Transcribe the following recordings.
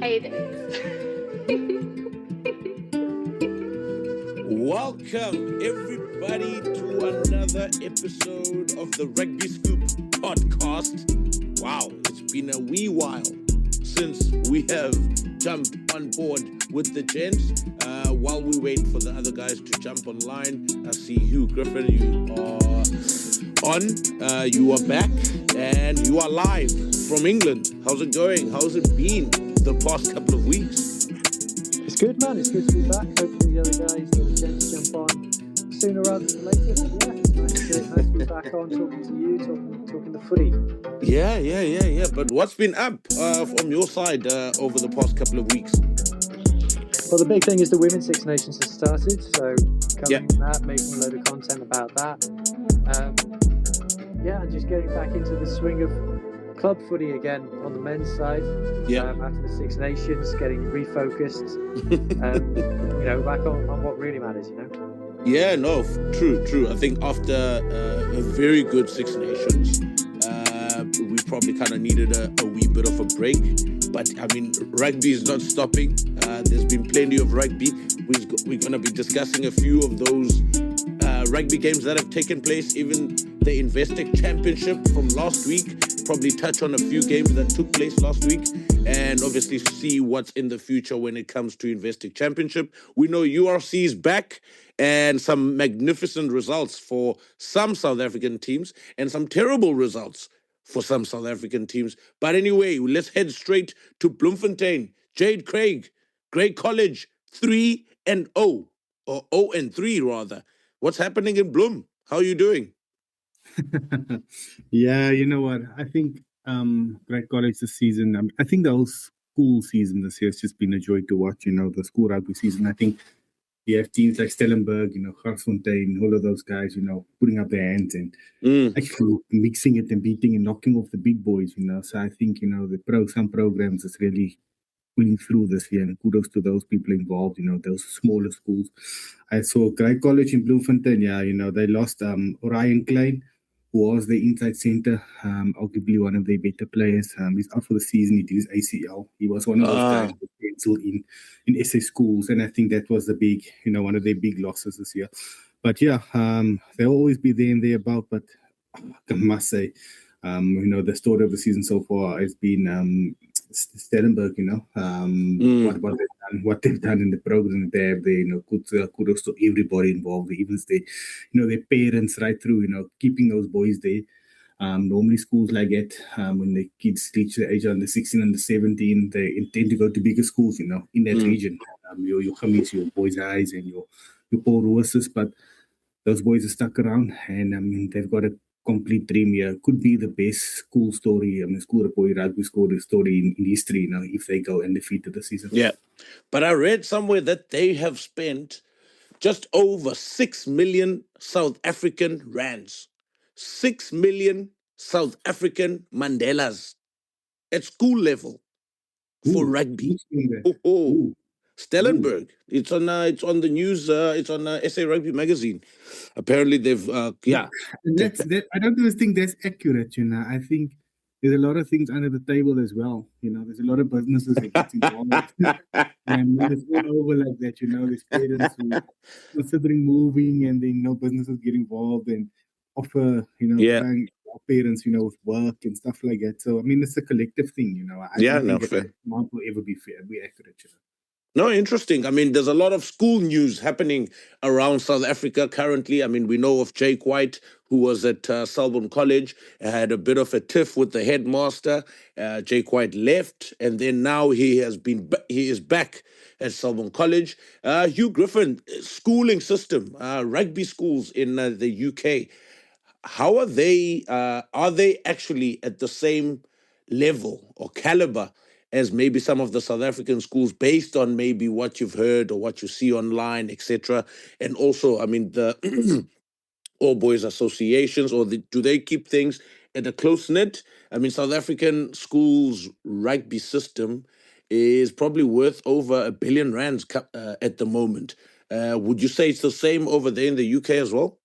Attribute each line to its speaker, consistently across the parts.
Speaker 1: hate it.
Speaker 2: Welcome, everybody, to another episode of the Rugby Scoop podcast. Wow, it's been a wee while since we have jumped on board with the gents. While we wait for the other guys to jump online, I see Hugh Griffin, you are on. You are back, and you are live from England. How's it going? How's it been the past couple of weeks?
Speaker 3: It's good, man. It's good to be back. Hopefully the other guys get a chance to jump on sooner rather than later. But yeah, nice to be back on talking to you, talking the footy.
Speaker 2: Yeah. But what's been up from your side over the past couple of weeks?
Speaker 3: Well, the big thing is the Women's Six Nations has started, so covering that, making a load of content about that. And just getting back into the swing of club footy again on the men's side. After the Six Nations, getting refocused, back on what really matters,
Speaker 2: Yeah, no, true. I think after a very good Six Nations, we probably kind of needed a wee bit of a break. But, I mean, rugby is not stopping. There's been plenty of rugby. We're going to be discussing a few of those rugby games that have taken place, even the Investec Championship from last week. Probably touch on a few games that took place last week, and obviously see what's in the future when it comes to Investec Championship. We know URC is back, and some magnificent results for some South African teams, and some terrible results for some South African teams. But anyway, let's head straight to Bloemfontein. Jade Craig, Grey College, 3-0, or 0-3 rather. What's happening in Bloem? How are you doing?
Speaker 4: Yeah, you know what? I think Grey College this season, I think the whole school season this year has just been a joy to watch, the school rugby season. I think you have teams like Stellenberg, Garsfontein, all of those guys, putting up their hands and actually mixing it and beating and knocking off the big boys, So I think, some programs is really pulling through this year, and kudos to those people involved, those smaller schools. I saw Grey College in Bloemfontein, they lost Orion Klein, who was the inside center, arguably one of their better players. He's out for the season. He did his ACL. He was one of those guys who penciled in SA schools, and I think that was the big, one of their big losses this year. But they'll always be there and thereabout. But I must say, the story of the season so far has been Stellenberg. What they've done in the program they have there. Kudos to everybody involved, even their parents right through. Keeping those boys there. Normally schools like that, when the kids reach the age under 16 and 17, they intend to go to bigger schools. In that region, your Khamis, your Boys' Eyes, and your Paul Rooses, but those boys are stuck around, and they've got a complete dream here. Could be the best school story, school boy rugby story in history, if they go undefeated this season.
Speaker 2: Yeah, but I read somewhere that they have spent just over 6 million South African rands. 6 million South African Mandelas at school level for rugby. Stellenberg. It's on the news. It's on SA Rugby magazine. Apparently, they've
Speaker 4: That I don't always think that's accurate. I think there's a lot of things under the table as well. There's a lot of businesses that get involved, and it's all over like that. There's parents who are considering moving, and then businesses get involved and offer our parents with work and stuff like that. So it's a collective thing. I don't think it will ever be fair, be accurate.
Speaker 2: No, interesting. There's a lot of school news happening around South Africa currently. We know of Jake White, who was at Selborne College, had a bit of a tiff with the headmaster. Jake White left, and then now he is back at Selborne College. Hugh Griffin, schooling system, rugby schools in the UK. How are they? Are they actually at the same level or caliber as maybe some of the South African schools, based on maybe what you've heard or what you see online, etc.? And also, the All Boys Associations, or do they keep things at a close knit? South African schools' rugby system is probably worth over R1 billion at the moment. Would you say it's the same over there in the UK as well?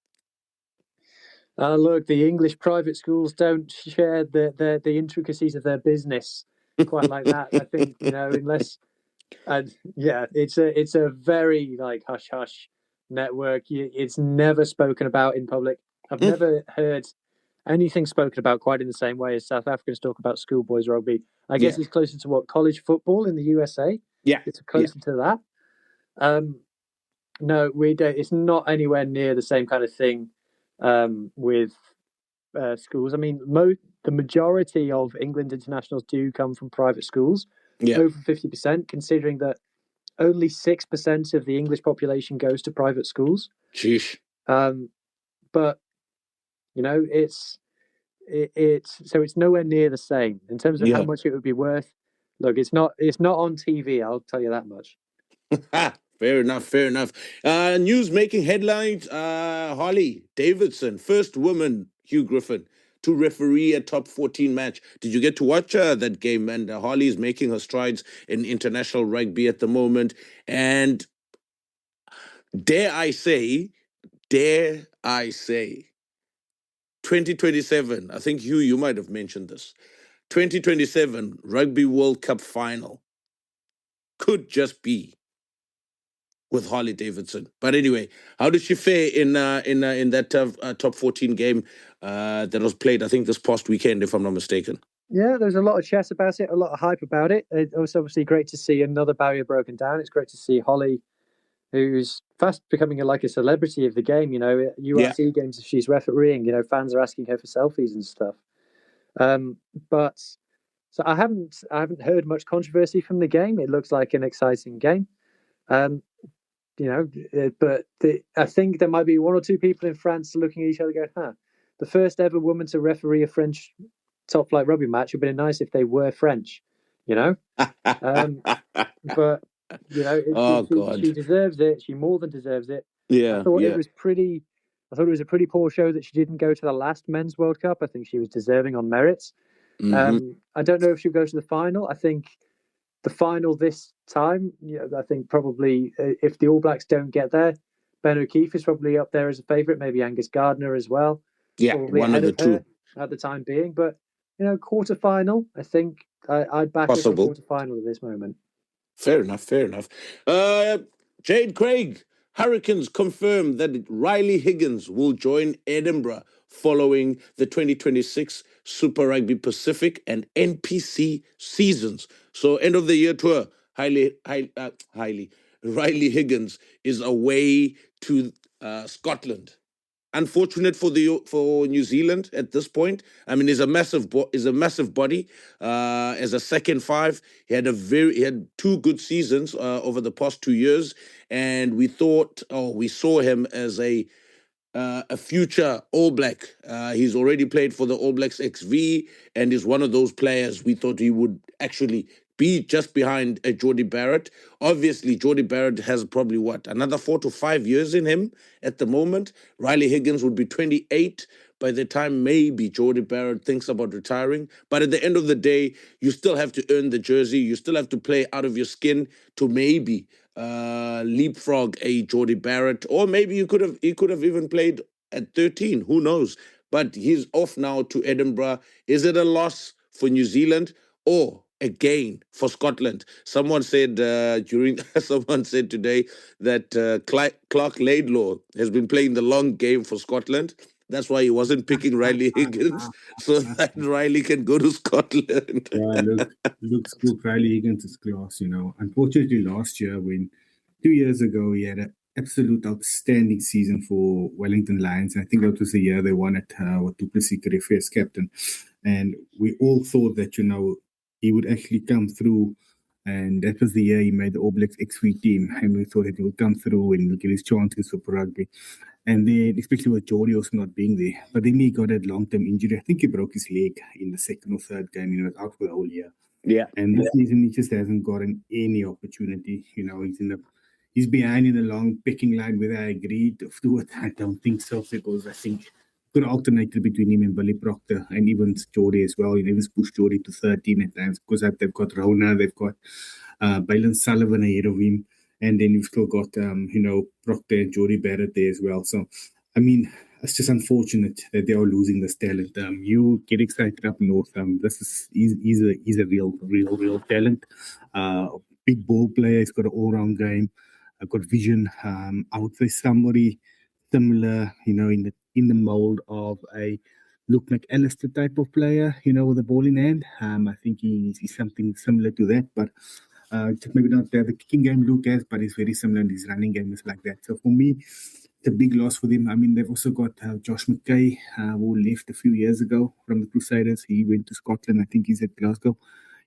Speaker 3: Look, the English private schools don't share the intricacies of their business quite like that. I think, unless, it's a very like hush hush network. It's never spoken about in public. I've never heard anything spoken about quite in the same way as South Africans talk about schoolboys rugby. I guess it's closer to what college football in the USA.
Speaker 2: Yeah,
Speaker 3: it's closer to that. No, we don't. It's not anywhere near the same kind of thing with schools. I mean, the majority of England internationals do come from private schools, over 50%, considering that only 6% of the English population goes to private schools.
Speaker 2: Sheesh.
Speaker 3: But it's nowhere near the same in terms of how much it would be worth. Look, it's not on TV. I'll tell you that much.
Speaker 2: Fair enough. News making headlines. Harley Davidson, first woman, Hugh Griffin, to referee a top 14 match. Did you get to watch that game? And Harley is making her strides in international rugby at the moment. And dare I say, 2027, I think you might have mentioned this, 2027 Rugby World Cup final could just be with Harley Davidson. But anyway, how did she fare in that top 14 game that was played, I think, this past weekend, if I'm not mistaken?
Speaker 3: Yeah, there's a lot of chat about it, a lot of hype about it. It was obviously great to see another barrier broken down. It's great to see Holly, who's fast becoming like a celebrity of the game. URC games, she's refereeing. Fans are asking her for selfies and stuff. But so I haven't heard much controversy from the game. It looks like an exciting game. But I think there might be one or two people in France looking at each other going, the first ever woman to referee a French top flight rugby match. It would be nice if they were French, But she deserves it. She more than deserves it.
Speaker 2: Yeah,
Speaker 3: I thought it was a pretty poor show that she didn't go to the last Men's World Cup. I think she was deserving on merits. I don't know if she'll go to the final. I think the final this time, I think probably if the All Blacks don't get there, Ben O'Keefe is probably up there as a favourite. Maybe Angus Gardner as well.
Speaker 2: Yeah, one of the two
Speaker 3: at the time being. But quarter final, I think I'd back her for quarter final at this moment.
Speaker 2: Fair enough. Jade Craig, Hurricanes confirmed that Riley Higgins will join Edinburgh following the 2026 Super Rugby Pacific and NPC seasons. So end of the year tour, Riley Higgins is away to Scotland. Unfortunate for New Zealand at this point. I mean, he's a massive body. As a second five, he had two good seasons over the past 2 years, and we saw him as a future All Black. He's already played for the All Blacks XV, and is one of those players we thought he would actually be just behind Jordie Barrett. Obviously, Jordie Barrett has probably, another 4 to 5 years in him at the moment. Riley Higgins would be 28 by the time maybe Jordie Barrett thinks about retiring. But at the end of the day, you still have to earn the jersey. You still have to play out of your skin to maybe leapfrog a Jordie Barrett. Or maybe he could have even played at 13. Who knows? But he's off now to Edinburgh. Is it a loss for New Zealand or a gain for Scotland? Someone said today that Clark Laidlaw has been playing the long game for Scotland. That's why he wasn't picking Riley Higgins, so that Riley can go to Scotland.
Speaker 4: Look, Riley Higgins is class, Unfortunately, last year, 2 years ago, he had an absolute outstanding season for Wellington Lions. I think that was the year they won at Du Plessis as captain. And we all thought that, he would actually come through, and that was the year he made the All Blacks XV team, and we thought that he would come through and get his chances for rugby. And then, especially with Jordie also not being there, but then he got a long-term injury. I think he broke his leg in the second or third game. He was out for the whole year.
Speaker 2: Yeah.
Speaker 4: And this season he just hasn't gotten any opportunity. He's behind in the long picking line. Whether I agreed to do it, I don't think so, because I think could alternate between him and Billy Proctor and even Jordie as well. Even push Jordie to 13 at times, because they've got Rona, they've got Bailen Sullivan ahead of him, and then you've still got Proctor and Jordie Barrett there as well. So, I mean, it's just unfortunate that they are losing this talent. You get excited up north. He's a real talent. Big ball player. He's got an all-round game. Got vision. I would say somebody similar, in the mold of a Luke McAllister type of player, with a ball in hand. I think he's something similar to that, but maybe not the kicking game Luke has, but he's very similar in his running game is like that. So for me, it's a big loss for them. I mean, they've also got Josh McKay, who left a few years ago from the Crusaders. He went to Scotland. I think he's at Glasgow.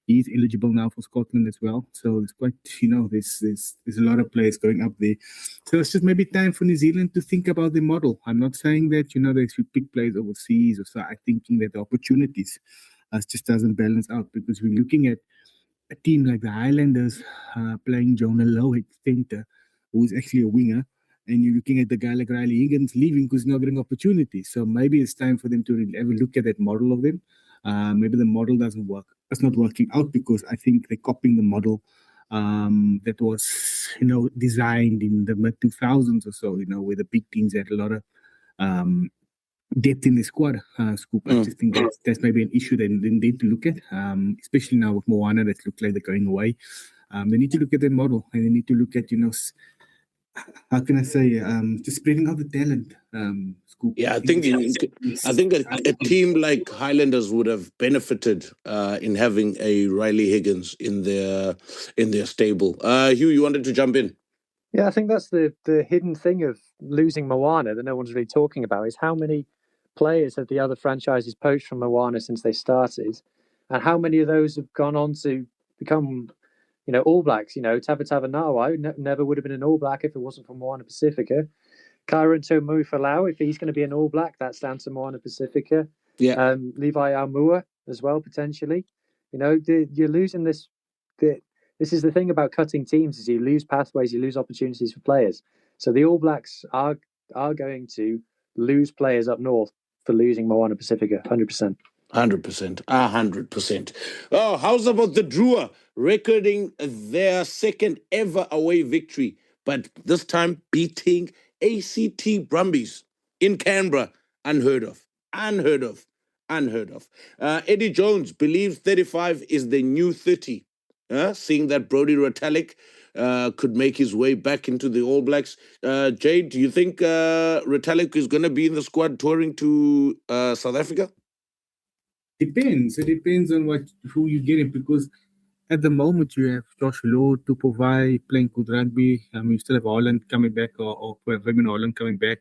Speaker 4: He's eligible now for Scotland as well. So it's quite, there's a lot of players going up there. So it's just maybe time for New Zealand to think about the model. I'm not saying that, they should pick players overseas or so. I'm thinking that the opportunities just doesn't balance out, because we're looking at a team like the Highlanders playing Jonah Lowe at centre, who's actually a winger, and you're looking at the guy like Riley Higgins leaving because he's not getting opportunities. So maybe it's time for them to really have a look at that model of them. Maybe the model doesn't work. It's not working out because I think they're copying the model that was, designed in the mid 2000s or so, where the big teams had a lot of depth in the squad. Scoop. I just think that's maybe an issue they need to look at, especially now with Moana that look like they're going away. They need to look at their model, and they need to look at, how can I say, just spreading out the talent. Scoop.
Speaker 2: Yeah, I think a team like Highlanders would have benefited in having a Riley Higgins in their stable. Hugh, you wanted to jump in?
Speaker 3: Yeah, I think that's the hidden thing of losing Moana that no one's really talking about, is how many players have the other franchises poached from Moana since they started, and how many of those have gone on to become, All Blacks. Tava Nawa never would have been an All Black if it wasn't for Moana Pasifika. Kyron Tomu Falau, if he's going to be an All Black, that's down to Moana Pasifika.
Speaker 2: Yeah.
Speaker 3: Levi Aumua as well, potentially. You're losing this. This is the thing about cutting teams, is you lose pathways, you lose opportunities for players. So the All Blacks are going to lose players up north for losing Moana Pasifika, 100%.
Speaker 2: 100%. Oh, how's about the Drua recording their second ever away victory, but this time beating ACT Brumbies in Canberra? Unheard of. Eddie Jones believes 35 is the new 30. Seeing that Brodie Retallick could make his way back into the All Blacks. Jade, do you think Retallick is going to be in the squad touring to South Africa?
Speaker 4: Depends. It depends on who you get in, because at the moment you have Josh Lowe to provide playing good rugby. You still have Holland coming back, or Women Holland coming back.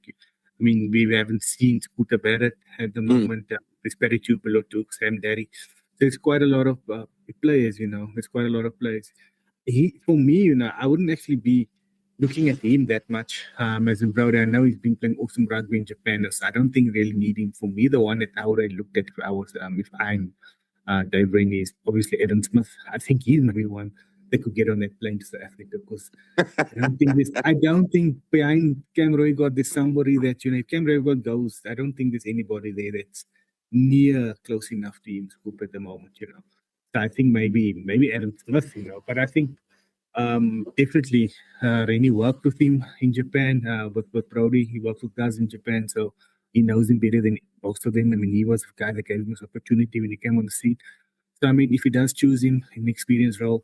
Speaker 4: We haven't seen Scooter Barrett at the moment. There's Perry below to Sam Derry. There's quite a lot of players, There's quite a lot of players. For me, I wouldn't actually be looking at him that much as in Brodie. I know he's been playing awesome rugby in Japan, so I don't think really need him. For me, the one that I would have looked at if I'm Dave Rainey is obviously Aaron Smith. I think he's maybe one that could get on that plane to South Africa, because I don't think behind Cam Roigott there's somebody that, if Cam Roigott goes, I don't think there's anybody there that's near close enough to him Scoop at the moment, So I think maybe Aaron Smith, but I think definitely Rainey worked with him in Japan, with Brodie. He worked with guys in Japan, so he knows him better than most of them. He was the guy that gave him this opportunity when he came on the scene. So, if he does choose him in an experienced role,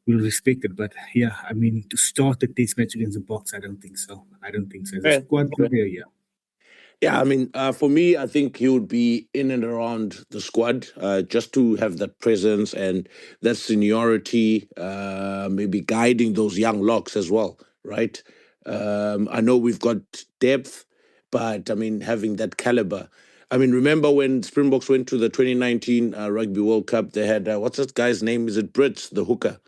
Speaker 4: we'll respect it. But, yeah, to start the test match against the Boks, I don't think so. As a squad player, yeah.
Speaker 2: Yeah, for me, I think he would be in and around the squad just to have that presence and that seniority, maybe guiding those young locks as well, right? I know we've got depth, but, having that caliber. Remember when Springboks went to the 2019 Rugby World Cup, they had, what's that guy's name? Is it Brits, the hooker?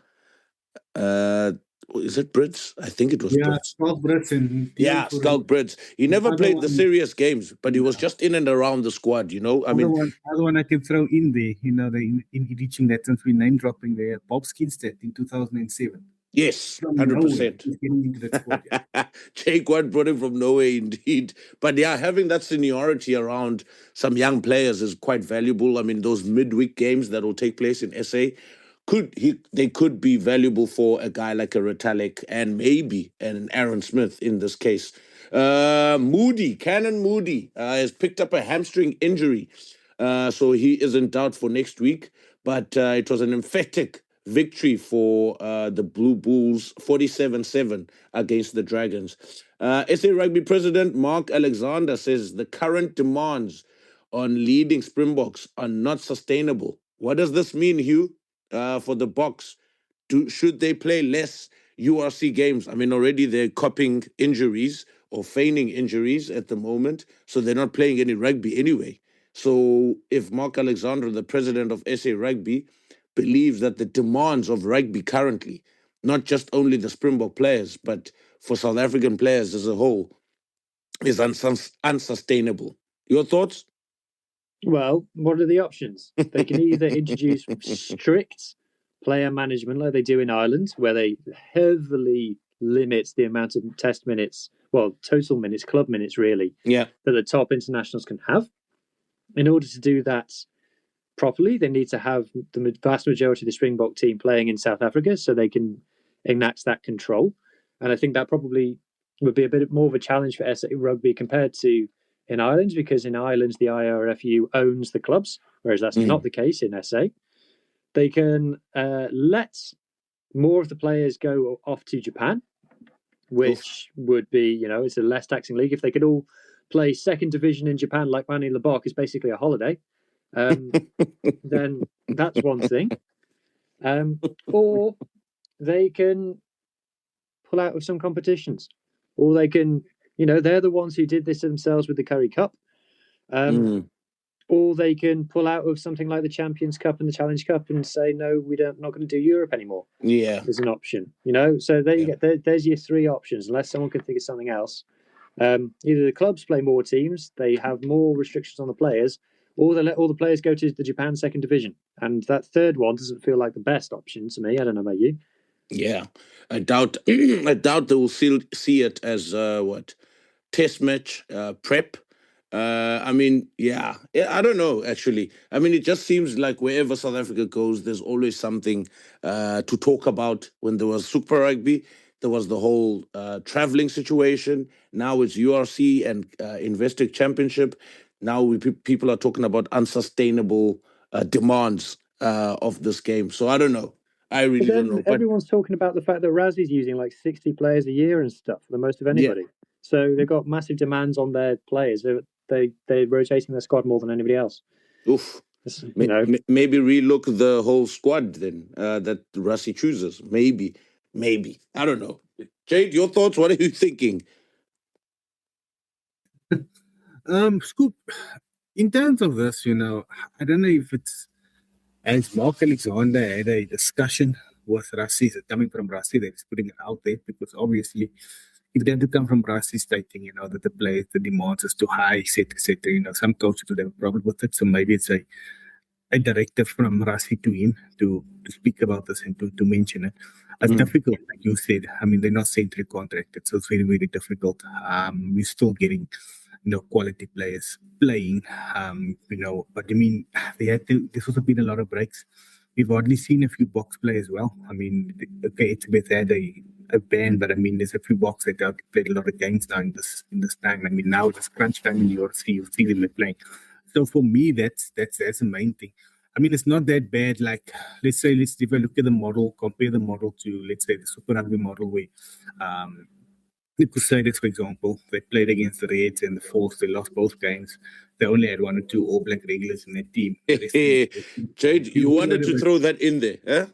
Speaker 2: Is it Brits? I think it was Brits.
Speaker 4: Skulk Brits.
Speaker 2: Skulk Brits. He never played the serious games, but he was just in and around the squad,
Speaker 4: Other one I can throw in there, in reaching that, since we're name dropping there, Bob Skinstead in 2007.
Speaker 2: Yes, 100%.
Speaker 4: He's getting into that squad. Yeah.
Speaker 2: Jake White brought him from nowhere, indeed. But yeah, having that seniority around some young players is quite valuable. Those midweek games that will take place in SA they could be valuable for a guy like a Retallick and maybe an Aaron Smith in this case. Moodie, Cannon Moodie, has picked up a hamstring injury. So he is in doubt for next week. But it was an emphatic victory for the Blue Bulls, 47-7 against the Dragons. SA Rugby President Mark Alexander says the current demands on leading Springboks are not sustainable. What does this mean, Hugh, for the Boks? Should they play less URC games? I mean, already they're copying injuries or feigning injuries at the moment, so they're not playing any rugby anyway. So if Mark Alexander, the president of SA Rugby, believes that the demands of rugby currently, not just only the Springbok players, but for South African players as a whole, is unsustainable. Your thoughts?
Speaker 3: Well, what are the options? They can either introduce strict player management like they do in Ireland, where they heavily limit the amount of test minutes, well, total minutes, club minutes really, that the top internationals can have. In order to do that properly, they need to have the vast majority of the Springbok team playing in South Africa so they can enact that control. And I think that probably would be a bit more of a challenge for SA Rugby compared to in Ireland, because in Ireland, the IRFU owns the clubs, whereas that's not the case in SA. They can let more of the players go off to Japan, which would be, it's a less taxing league. If they could all play second division in Japan like Manny Lebok is basically a holiday, then that's one thing. Or they can pull out of some competitions, or they can, they're the ones who did this themselves with the Curry Cup. Or they can pull out of something like the Champions Cup and the Challenge Cup and say, no, not going to do Europe anymore.
Speaker 2: Yeah.
Speaker 3: There's an option, So there you go. There's your three options, unless someone can think of something else. Either the clubs play more teams, they have more restrictions on the players, or they let all the players go to the Japan second division. And that third one doesn't feel like the best option to me. I don't know about you.
Speaker 2: Yeah. I doubt they will see it as test match prep. I don't know, actually. I mean, it just seems like wherever South Africa goes, there's always something to talk about. When there was Super Rugby, there was the whole traveling situation. Now it's URC and Investec Championship. Now people are talking about unsustainable demands of this game. So I don't know. I really don't know. But
Speaker 3: everyone's talking about the fact that Razzi's using like 60 players a year and stuff, the most of anybody. Yeah. So they've got massive demands on their players. They're rotating their squad more than anybody else.
Speaker 2: Oof. Maybe relook the whole squad then that Rassi chooses. Maybe. I don't know. Jade, your thoughts? What are you thinking?
Speaker 4: Scoop, in terms of this, I don't know if it's, as Mark Alexander had a discussion with Rassi, coming from Rassi, that he's putting it out there, because obviously if they have to come from Rassi stating, that the players, the demands is too high, etc., some coaches would have a problem with it. So maybe it's a directive from Rassi to him to speak about this and to mention it. It's difficult, like you said. I mean, they're not centrally contracted, so it's very, very difficult. We're still getting, quality players playing, but I mean, there's also been a lot of breaks. We've hardly seen a few Boks play as well. I mean, okay, it's a bit had a ban, but I mean, there's a few Boks that have played a lot of games now in this time. I mean, now it's crunch time in URC, you'll see them playing. So for me, that's the main thing. I mean, it's not that bad. Like, let's if I look at the model, compare the model to, let's say, the Super Rugby model where the Crusaders, for example, they played against the Reds and the Force. They lost both games. They only had 1 or 2 All Black regulars in their team.
Speaker 2: Jade, you wanted to throw that in there, huh?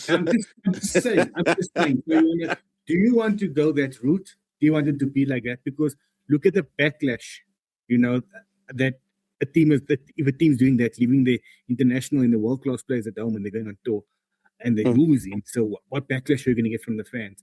Speaker 4: I'm just saying. Do you want to go that route? Do you want it to be like that? Because look at the backlash, that a team if a team's doing that, leaving the international and the world-class players at home and they're going on tour and they're losing. So what backlash are you going to get from the fans?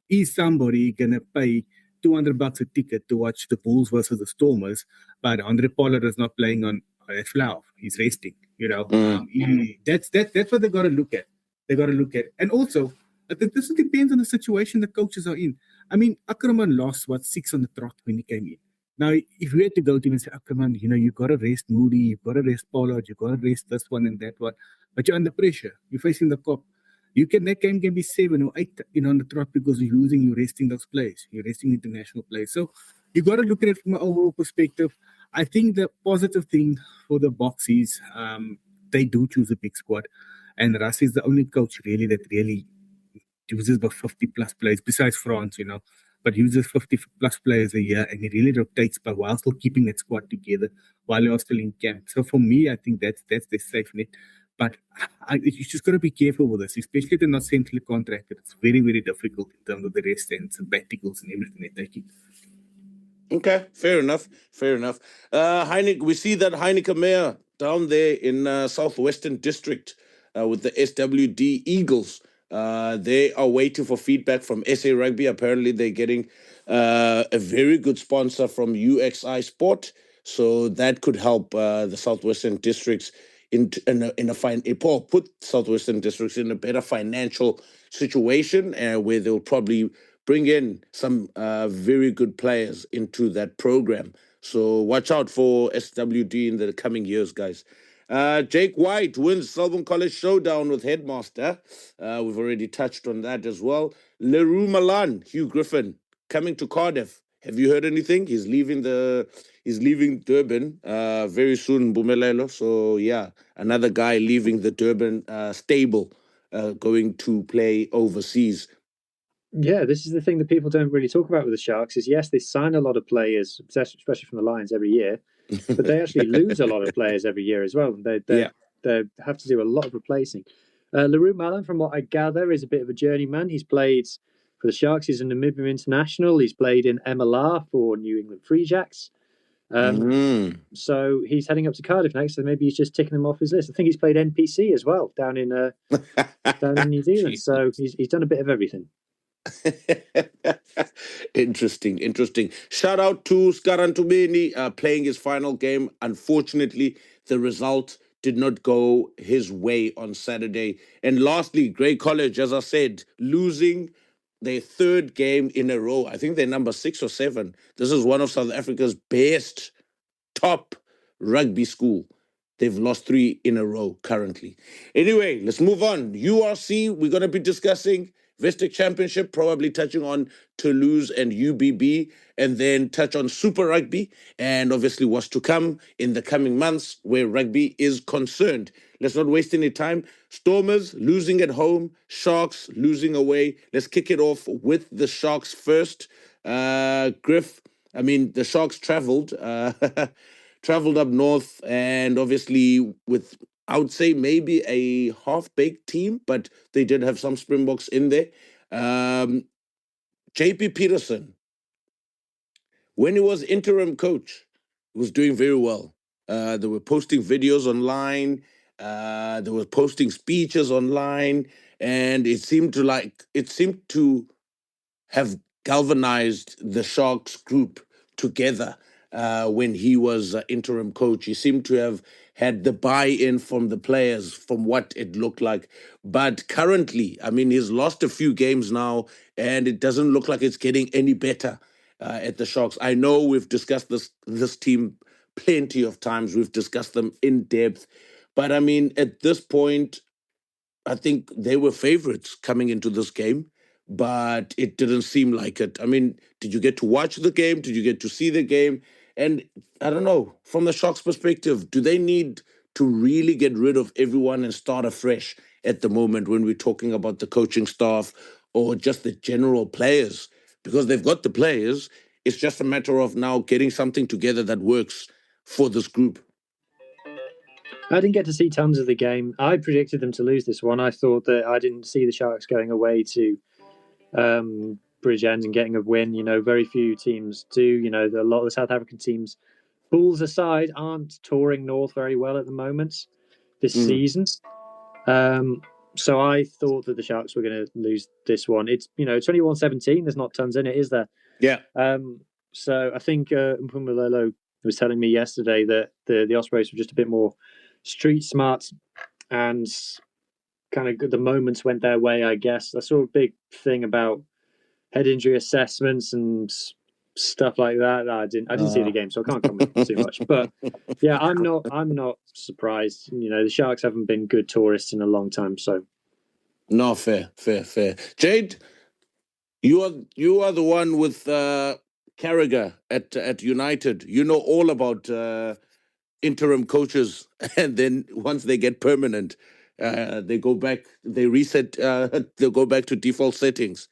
Speaker 4: Is somebody going to pay $200 a ticket to watch the Bulls versus the Stormers, but Andre Pollard is not playing on that flower? He's resting, That's what they got to look at. And also, I think this depends on the situation the coaches are in. I mean, Ackerman lost 6 on the trot when he came in. Now, if we had to go to him and say, oh, come on, you've got to rest Moodie, you've got to rest Pollard, you've got to rest this one and that one, but you're under pressure. You're facing the cop. That game can be 7 or 8, on the trot because you're losing, you're resting those players. You're resting international players. So you've got to look at it from an overall perspective. I think the positive thing for the Boks is they do choose a big squad. And Russ is the only coach really that really uses about 50 plus players, besides France, but uses 50 plus players a year, and he really rotates, but while still keeping that squad together while you're still in camp. So for me, I think that's the safe net. But you just got to be careful with this, especially if they're not centrally contracted. It's very, very difficult in terms of the rest and sabbaticals and everything they're taking.
Speaker 2: Okay, fair enough. We see that Heyneke Meyer down there in Southwestern District with the SWD Eagles. They are waiting for feedback from SA Rugby. Apparently, they're getting a very good sponsor from UXi Sport, so that could help the Southwestern Districts put Southwestern Districts in a better financial situation, where they'll probably bring in some very good players into that program. So watch out for SWD in the coming years, guys. Jake White wins Selborne College Showdown with Headmaster. We've already touched on that as well. Leroux Milan, Hugh Griffin, coming to Cardiff. Have you heard anything? He's leaving Durban very soon, Bumelelo. So yeah, another guy leaving the Durban stable, going to play overseas.
Speaker 3: Yeah, this is the thing that people don't really talk about with the Sharks is, yes, they sign a lot of players, especially from the Lions every year, but they actually lose a lot of players every year as well. They have to do a lot of replacing. Leroux Milan, from what I gather, is a bit of a journeyman. He's played for the Sharks. He's a Namibian international. He's played in MLR for New England Free Jacks. So he's heading up to Cardiff next, so maybe he's just ticking them off his list. I think he's played NPC as well down in New Zealand. So he's done a bit of everything.
Speaker 2: Interesting. Shout out to Skarantubeni playing his final game. Unfortunately, the result did not go his way on Saturday. And lastly, Grey College, as I said, losing their third game in a row. I think they're number 6 or 7. This is one of South Africa's best top rugby school. They've lost 3 in a row currently. Anyway, let's move on. URC, we're going to be discussing Vestec Championship, probably touching on Toulouse and UBB, and then touch on Super Rugby, and obviously what's to come in the coming months where rugby is concerned. Let's not waste any time. Stormers losing at home, Sharks losing away. Let's kick it off with the Sharks first. Griff, the Sharks traveled up north, and obviously with, I would say, maybe a half-baked team, but they did have some Springboks in there. JP Peterson, when he was interim coach, was doing very well. They were posting videos online. They were posting speeches online, and it seemed to have galvanized the Sharks group together. When he was interim coach, he seemed to have had the buy-in from the players, from what it looked like. But currently, he's lost a few games now, and it doesn't look like it's getting any better at the Sharks. I know we've discussed this team plenty of times. We've discussed them in depth. But at this point, I think they were favorites coming into this game, but it didn't seem like it. Did you get to watch the game? Did you get to see the game? And I don't know, from the Sharks' perspective, do they need to really get rid of everyone and start afresh at the moment when we're talking about the coaching staff or just the general players? Because they've got the players. It's just a matter of now getting something together that works for this group.
Speaker 3: I didn't get to see tons of the game. I predicted them to lose this one. I thought that I didn't see the Sharks going away to Bridgend and getting a win. Very few teams do. A lot of the South African teams, Bulls aside, aren't touring north very well at the moment this season. So I thought that the Sharks were going to lose this one. It's 21-17. There's not tons in it, is there?
Speaker 2: Yeah.
Speaker 3: So I think Mpumelelo was telling me yesterday that the Ospreys were just a bit more street smart, and kind of the moments went their way, I guess. I saw a big thing about head injury assessments and stuff like that. No, I didn't see the game, so I can't comment too much. But yeah, I'm not surprised. You know, the Sharks haven't been good tourists in a long time, so
Speaker 2: no, fair. Jade, you are the one with Carragher at United. You know all about interim coaches, and then once they get permanent, they go back, they reset, they go back to default settings.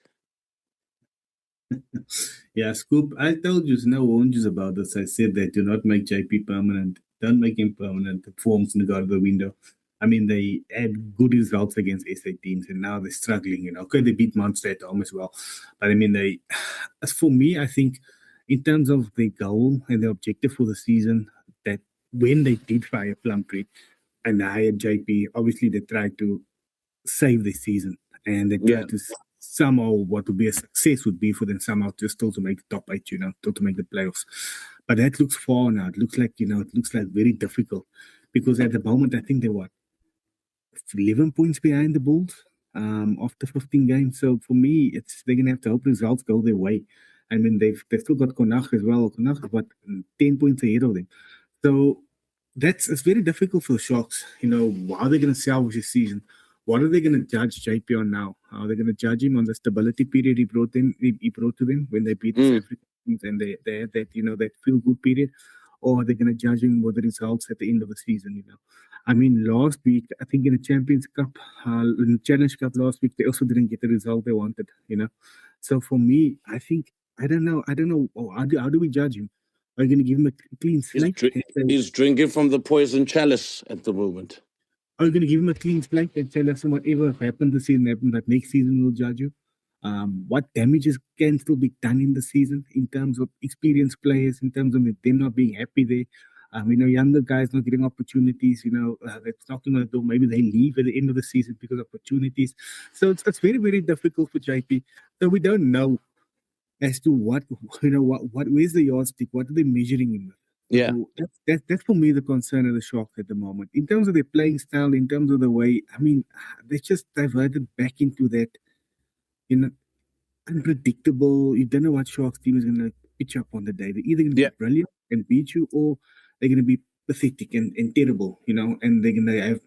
Speaker 4: Yeah, Scoop, I told you no oranges about this. I said that do not make JP permanent. Don't make him permanent. The form's going to go out of the window. I mean, they had good results against SA teams, and now they're struggling. You know, okay, they beat Munster at home as well, but I mean, as for me, I think in terms of the goal and the objective for the season, that when they did fire Plumtree and hired JP, obviously they tried to save the season, and they tried to somehow what would be a success would be for them somehow just still to make the top 8, you know, still to make the playoffs. But that looks far now. It looks like, you know, it looks like very difficult because at the moment I think they're 11 points behind the Bulls after 15 games. So for me, they're gonna have to hope results go their way. I mean, they've still got Connacht as well. Connacht is 10 points ahead of them. So it's very difficult for the Sharks. You know, how are they gonna salvage this season? What are they going to judge JP on now? Are they going to judge him on the stability period he brought to them when they beat the South Africans and they had that, you know, that feel-good period? Or are they going to judge him with the results at the end of the season, you know? I mean, last week, I think in the Champions Cup, in the Challenge Cup last week, they also didn't get the result they wanted, you know? So for me, I think, I don't know. How do we judge him? Are you going to give him a clean slate?
Speaker 2: He's drinking from the poison chalice at the moment.
Speaker 4: Are you going to give him a clean slate and tell us whatever happened this season happened, but next season we'll judge you? What damages can still be done in the season in terms of experienced players, in terms of them not being happy there? You know, younger guys not getting opportunities, you know, that's knocking on the door. Maybe they leave at the end of the season because of opportunities. So it's very, very difficult for JP. So we don't know as to what, you know, where's the yardstick? What are they measuring him with?
Speaker 2: Yeah,
Speaker 4: so that's for me the concern of the Sharks at the moment. In terms of their playing style, in terms of the way, I mean, they just diverted back into that, you know, unpredictable. You don't know what Sharks team is going to pitch up on the day. They're either going to be brilliant and beat you, or they're going to be pathetic and terrible, you know, and they're going to have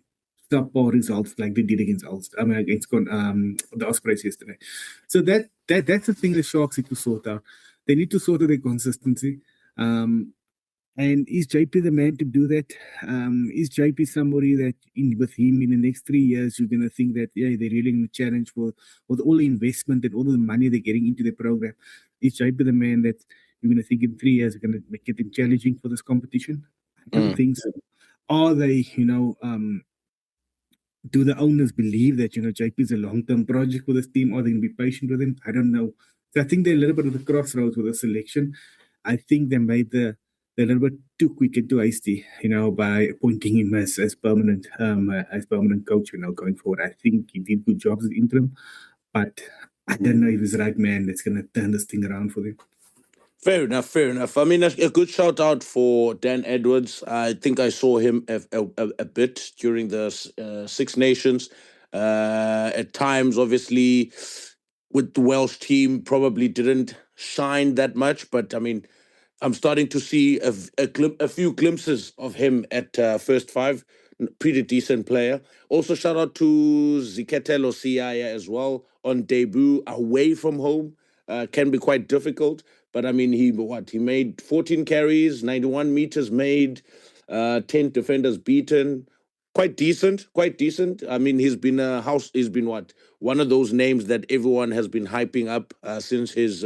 Speaker 4: subpar results like they did against Ulster. I mean, against the Ospreys yesterday. So that's the thing the Sharks need to sort out. They need to sort out their consistency. And is JP the man to do that? Is JP somebody that with him in the next 3 years, you're going to think that, yeah, they're really going to challenge with all the investment and all the money they're getting into the program? Is JP the man that you're going to think in 3 years are going to make it challenging for this competition? I don't think so. Are they, you know, do the owners believe that, you know, JP is a long-term project for this team? Are they going to be patient with him? I don't know. So I think they're a little bit of the crossroads with the selection. I think they made a little bit too quick and too hasty, you know, by appointing him as permanent coach, you know, going forward. I think he did good jobs as interim, but I don't know if he's the right man that's going to turn this thing around for them.
Speaker 2: Fair enough. I mean, a good shout out for Dan Edwards. I think I saw him a bit during the Six Nations. At times, obviously, with the Welsh team, probably didn't shine that much, but I mean, I'm starting to see a few glimpses of him at First Five. Pretty decent player. Also, shout out to Ziketelo Siaya as well on debut away from home. Can be quite difficult, but I mean, he made 14 carries, 91 meters made, 10 defenders beaten. Quite decent. I mean, he's been one of those names that everyone has been hyping up since his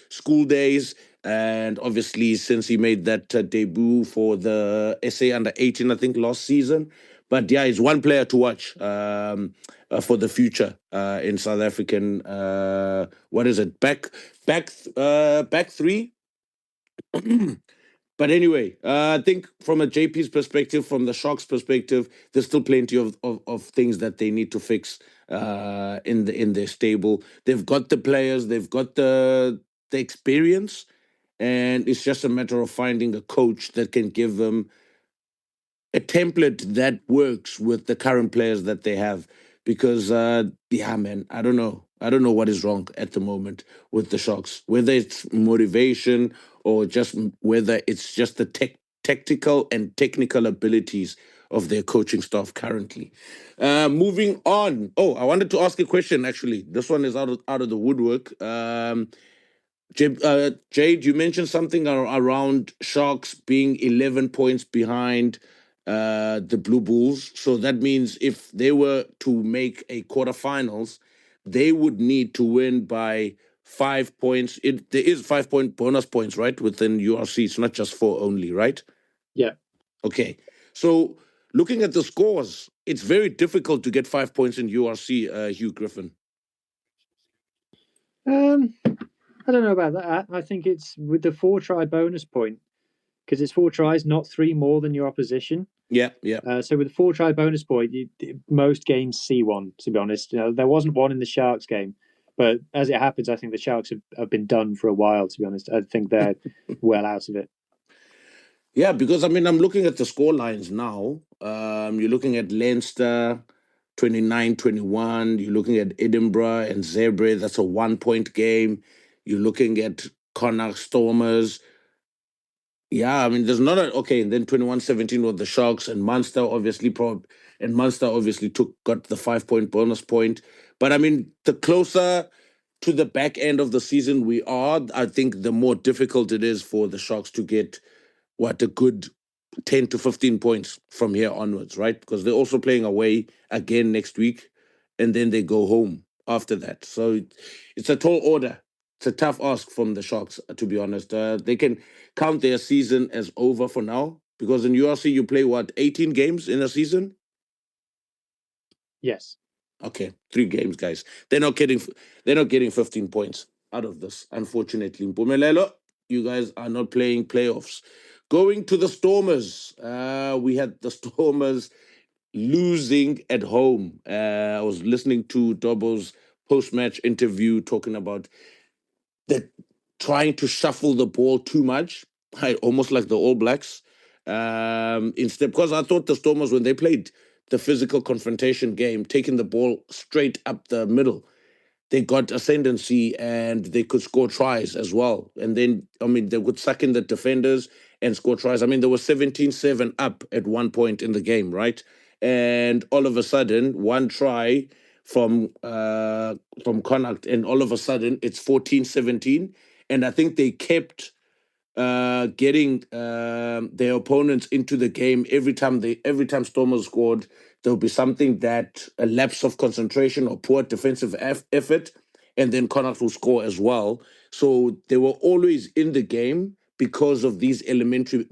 Speaker 2: school days. And obviously, since he made that debut for the SA Under-18, I think, last season. But yeah, he's one player to watch for the future in South African. What is it? Back three. But anyway, I think from a JP's perspective, from the Sharks' perspective, there's still plenty of things that they need to fix in their stable. They've got the players, they've got the experience. And it's just a matter of finding a coach that can give them a template that works with the current players that they have. because, yeah, man, I don't know. I don't know what is wrong at the moment with the Sharks, whether it's motivation or just whether it's just the tactical and technical abilities of their coaching staff currently. Moving on. Oh, I wanted to ask a question, actually. This one is out of the woodwork. Jade, you mentioned something around Sharks being 11 points behind the Blue Bulls. So that means if they were to make a quarterfinals, they would need to win by 5 points. There is 5-point bonus points, right, within URC. It's not just 4 only, right?
Speaker 3: Yeah.
Speaker 2: Okay. So looking at the scores, it's very difficult to get 5 points in URC, Hugh Griffin.
Speaker 3: I don't know about that. I think it's with the 4-try bonus point, because it's 4 tries, not 3 more than your opposition.
Speaker 2: Yeah.
Speaker 3: So with the 4-try bonus point, most games see one, to be honest. There wasn't one in the Sharks game. But as it happens, I think the Sharks have been done for a while, to be honest. I think they're well out of it.
Speaker 2: Yeah, because, I mean, I'm looking at the score lines now. You're looking at Leinster, 29-21. You're looking at Edinburgh and Zebra. That's a 1-point game. You're looking at Connacht Stormers. Yeah, I mean, there's not a... Okay, and then 21-17 with the Sharks, and Munster obviously got the 5-point bonus point. But, I mean, the closer to the back end of the season we are, I think the more difficult it is for the Sharks to get a good 10 to 15 points from here onwards, right? Because they're also playing away again next week, and then they go home after that. So it's a tall order. It's a tough ask from the Sharks, to be honest. They can count their season as over for now, because in URC you play 18 games in a season?
Speaker 3: Yes.
Speaker 2: Okay, 3 games, guys. They're not getting 15 points out of this, unfortunately. Mpumelelo, you guys are not playing playoffs. Going to the Stormers, we had the Stormers losing at home. I was listening to Dobbo's post-match interview talking about trying to shuffle the ball too much, almost like the All Blacks. Instead, because I thought the Stormers, when they played the physical confrontation game, taking the ball straight up the middle, they got ascendancy and they could score tries as well. And then, I mean, they would suck in the defenders and score tries. I mean, there was 17-7 up at one point in the game, right? And all of a sudden, one try from Connacht, and all of a sudden, it's 14-17. And I think they kept getting their opponents into the game every time Stormers scored. There'll be something that a lapse of concentration or poor defensive effort, and then Connacht will score as well. So they were always in the game because of these elementary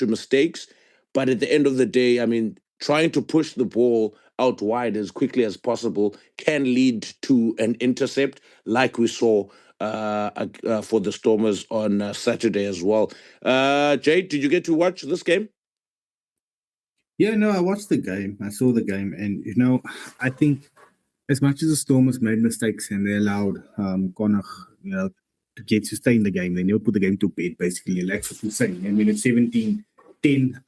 Speaker 2: mistakes. But at the end of the day, I mean, trying to push the ball out wide as quickly as possible can lead to an intercept, like we saw for the Stormers on Saturday as well. Jade, did you get to watch this game?
Speaker 4: Yeah, no, I watched the game. I saw the game, and I think as much as the Stormers made mistakes and they allowed Connacht, to stay in the game, they never put the game to bed. Basically, like what you're saying. I mean, it's 17-10.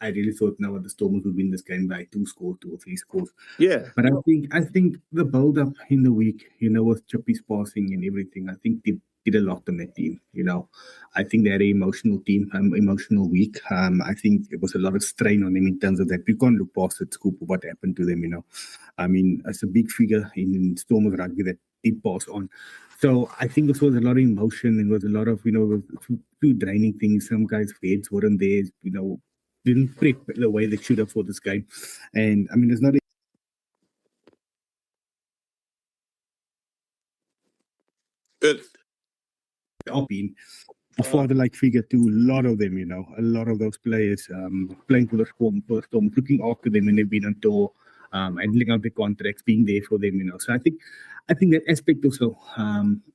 Speaker 4: I really thought now the Stormers would win this game by 2 or 3 scores.
Speaker 2: Yeah,
Speaker 4: but I think the build up in the week, with Chippy's passing and everything, I think they did a lot on that team. I think they're an emotional team, emotional week. I think it was a lot of strain on them in terms of that. We can't look past the scoop of what happened to them. I mean, as a big figure in Stormers rugby that did pass on. So I think this was a lot of emotion and was a lot of, few draining things. Some guys' heads weren't there, didn't prep the way they should have for this game. And I mean, there's not been a father-like figure to a lot of them, a lot of those players playing for the Storm, looking after them when they've been on tour, handling out their contracts, being there for them, So I think that aspect also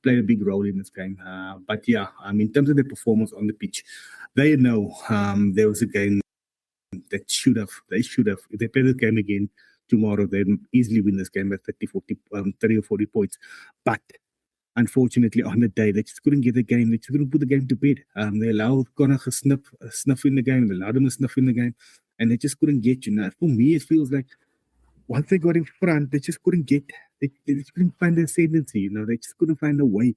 Speaker 4: played a big role in this game. But yeah, I mean, in terms of their performance on the pitch, they know there was a game that they should have, if they play this game again tomorrow, they'd easily win this game by 30 or 40 points. But unfortunately, on the day, they just couldn't get the game. They just couldn't put the game to bed. They allowed Connacht a sniff in the game. They allowed them a sniff in the game. And they just couldn't get you. Now, for me, it feels like once they got in front, they just couldn't get. They just couldn't find their ascendancy. They just couldn't find a way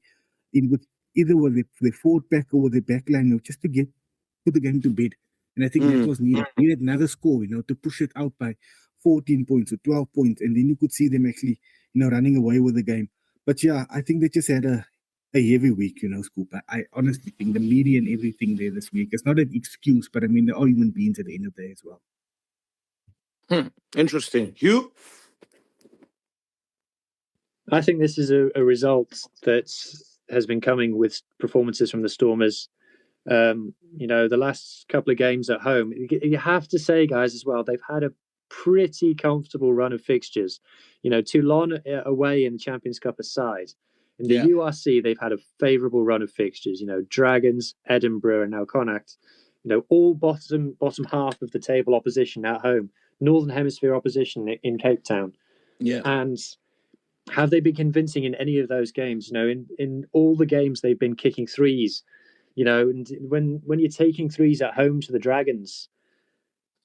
Speaker 4: in with either with they fought back or with the back line, just to put the game to bed. And I think that was needed. Needed another score, to push it out by 14 points or 12 points, and then you could see them actually, running away with the game. But yeah, I think they just had a heavy week, Scoop. I honestly think the media and everything there this week, it's not an excuse, but I mean, they're all human beings at the end of the day as well.
Speaker 2: Interesting. Hugh?
Speaker 3: I think this is a result that has been coming with performances from the Stormers. The last couple of games at home, you have to say, guys, as well, they've had a pretty comfortable run of fixtures. Toulon away in the Champions Cup aside. In the URC, they've had a favourable run of fixtures. Dragons, Edinburgh, and now Connacht. All bottom half of the table opposition at home. Northern Hemisphere opposition in Cape Town.
Speaker 2: Yeah.
Speaker 3: And have they been convincing in any of those games? In all the games they've been kicking threes. And when you're taking threes at home to the Dragons,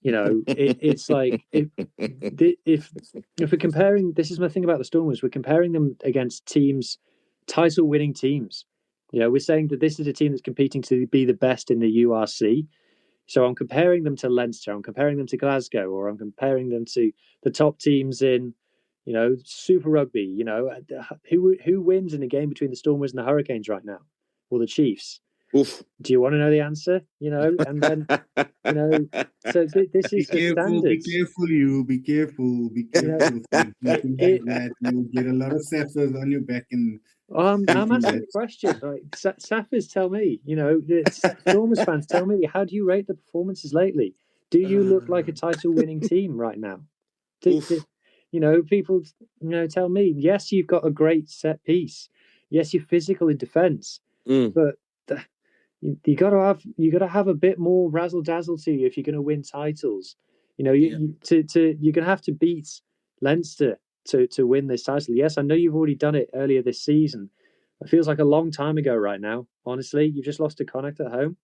Speaker 3: it's like if we're comparing, this is my thing about the Stormers, we're comparing them against teams, title-winning teams. We're saying that this is a team that's competing to be the best in the URC. So I'm comparing them to Leinster, I'm comparing them to Glasgow, or I'm comparing them to the top teams in, Super Rugby. Who wins in a game between the Stormers and the Hurricanes right now, or the Chiefs?
Speaker 2: Oof.
Speaker 3: Do you want to know the answer? And then, so this is the standards.
Speaker 4: Be careful, you. Be careful. Be careful. You'll get a lot of sappers on your back. And
Speaker 3: I'm asking the question. Like, sappers tell me, Stormers fans tell me, how do you rate the performances lately? Do you look like a title-winning team right now? People, tell me, yes, you've got a great set piece. Yes, you're physical in defence, but you got to have a bit more razzle dazzle to you if you're going to win titles. You're going to have to beat Leinster to win this title. Yes, I know you've already done it earlier this season. It feels like a long time ago right now. Honestly, you've just lost to Connacht at home.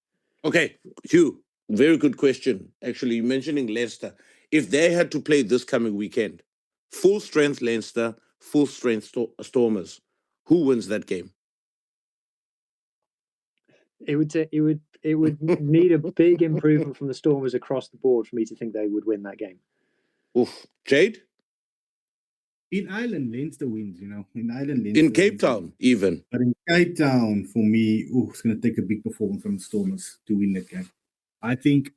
Speaker 2: Okay, Hugh, very good question. Actually, mentioning Leicester, if they had to play this coming weekend, full strength Leinster, full strength Stormers, who wins that game?
Speaker 3: It would need a big improvement from the Stormers across the board for me to think they would win that game.
Speaker 2: Oof. Jade?
Speaker 4: In Ireland, Leinster wins, In Ireland, Leinster
Speaker 2: in Cape Town, even.
Speaker 4: But in Cape Town, for me, it's going to take a big performance from the Stormers to win that game. I think,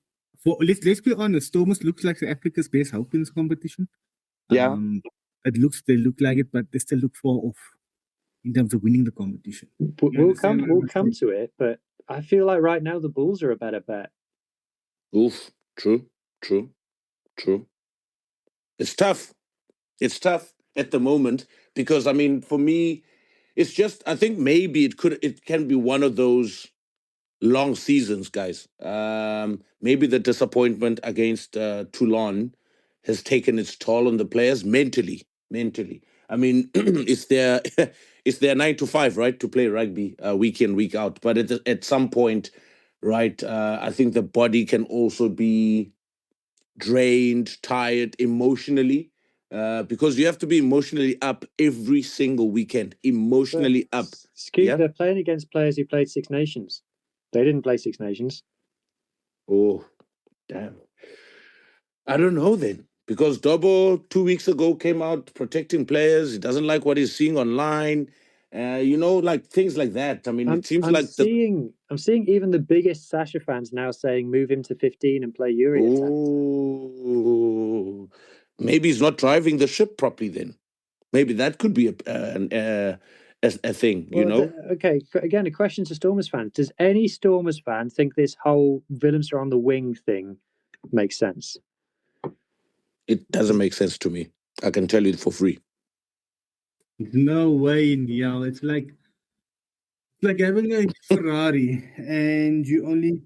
Speaker 4: let's be honest, Stormers looks like Africa's best hope in this competition.
Speaker 2: Yeah.
Speaker 4: They look like it, but they still look far off in terms of winning the competition.
Speaker 3: We'll come to it, but I feel like right now the Bulls are a better bet.
Speaker 2: Oof. True. It's tough. It's tough at the moment because, for me, it's just, I think maybe it can be one of those long seasons, guys. Maybe the disappointment against Toulon has taken its toll on the players mentally. It's their 9 to 5, right, to play rugby week in, week out. But at some point, right, I think the body can also be drained, tired emotionally, because you have to be emotionally up every single weekend. Up.
Speaker 3: They're playing against players who played Six Nations. They didn't play Six Nations.
Speaker 2: Oh, damn. I don't know then. Because Dobbo 2 weeks ago came out protecting players. He doesn't like what he's seeing online. Like things like that. It seems I'm
Speaker 3: seeing even the biggest Sasha fans now saying move him to 15 and play Yuri.
Speaker 2: Oh, maybe he's not driving the ship properly then. Maybe that could be a thing,
Speaker 3: Okay, again, a question to Stormers fans. Does any Stormers fan think this whole Willemse on the wing thing makes sense?
Speaker 2: It doesn't make sense to me. I can tell you it for free.
Speaker 4: No way, it's like having a Ferrari and you only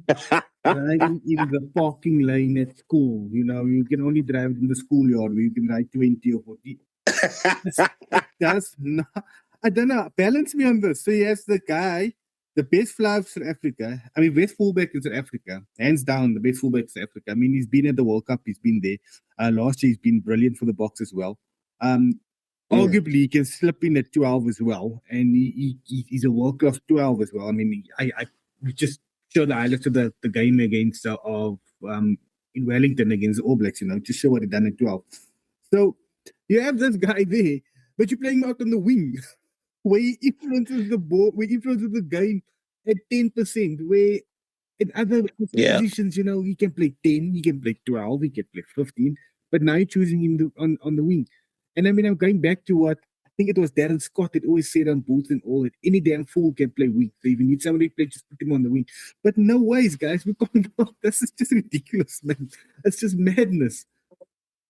Speaker 4: driving in the parking lane at school. You can only drive in the schoolyard where you can ride 20 or 40. That's not, I don't know. Balance me on this. So yes, the guy the best fly of South Africa, I mean, best fullback in South Africa, hands down, the best fullback in South Africa. I mean, he's been at the World Cup, he's been there. Last year, he's been brilliant for the Boks as well. Arguably, he can slip in at 12 as well, and he's a world-class 12 as well. I mean, I just showed the highlights of the game against in Wellington against the Allblacks, just show what he done at 12. So you have this guy there, but you're playing him out on the wing, where he influences the ball, where he influences the game at 10%, where in other positions, he can play 10, he can play 12, he can play 15, but now you're choosing him on the wing. And I mean, I'm going back to what I think it was Darren Scott that always said on Boots and all that any damn fool can play wing. So if you need somebody to play, just put him on the wing. But no ways, guys. We can't go. This is just ridiculous, man. It's just madness.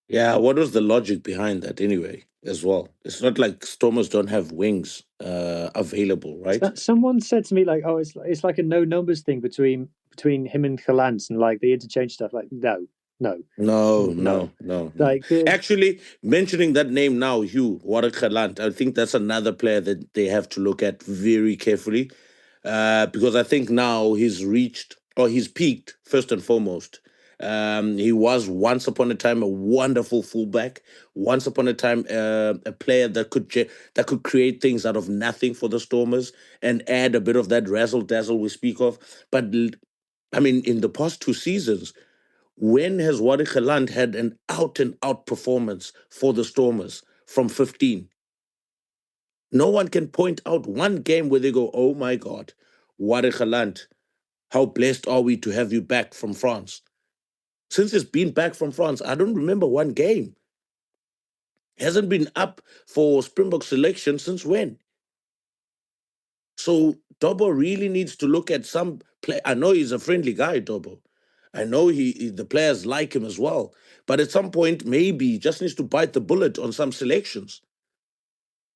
Speaker 2: Yeah, what was the logic behind that anyway, as well? It's not like Stormers don't have wings available, right?
Speaker 3: Someone said to me, like, oh, it's like a no numbers thing between him and Gallant, and like the interchange stuff. Like, no. Like
Speaker 2: actually, mentioning that name now, Hugh Warakalant, I think that's another player that they have to look at very carefully, because I think now he's peaked first and foremost. He was once upon a time a wonderful fullback. Once upon a time, a player that could create things out of nothing for the Stormers and add a bit of that razzle dazzle we speak of. But I mean, in the past 2 seasons, when has Warwick Land had an out-and-out performance for the Stormers from 15? No one can point out one game where they go, oh my God, Warwick Land, how blessed are we to have you back from France? Since he's been back from France, I don't remember one game. He hasn't been up for Springbok selection since when? So Dobbo really needs to look at some play. I know he's a friendly guy, Dobbo. I know the players like him as well. But at some point, maybe he just needs to bite the bullet on some selections.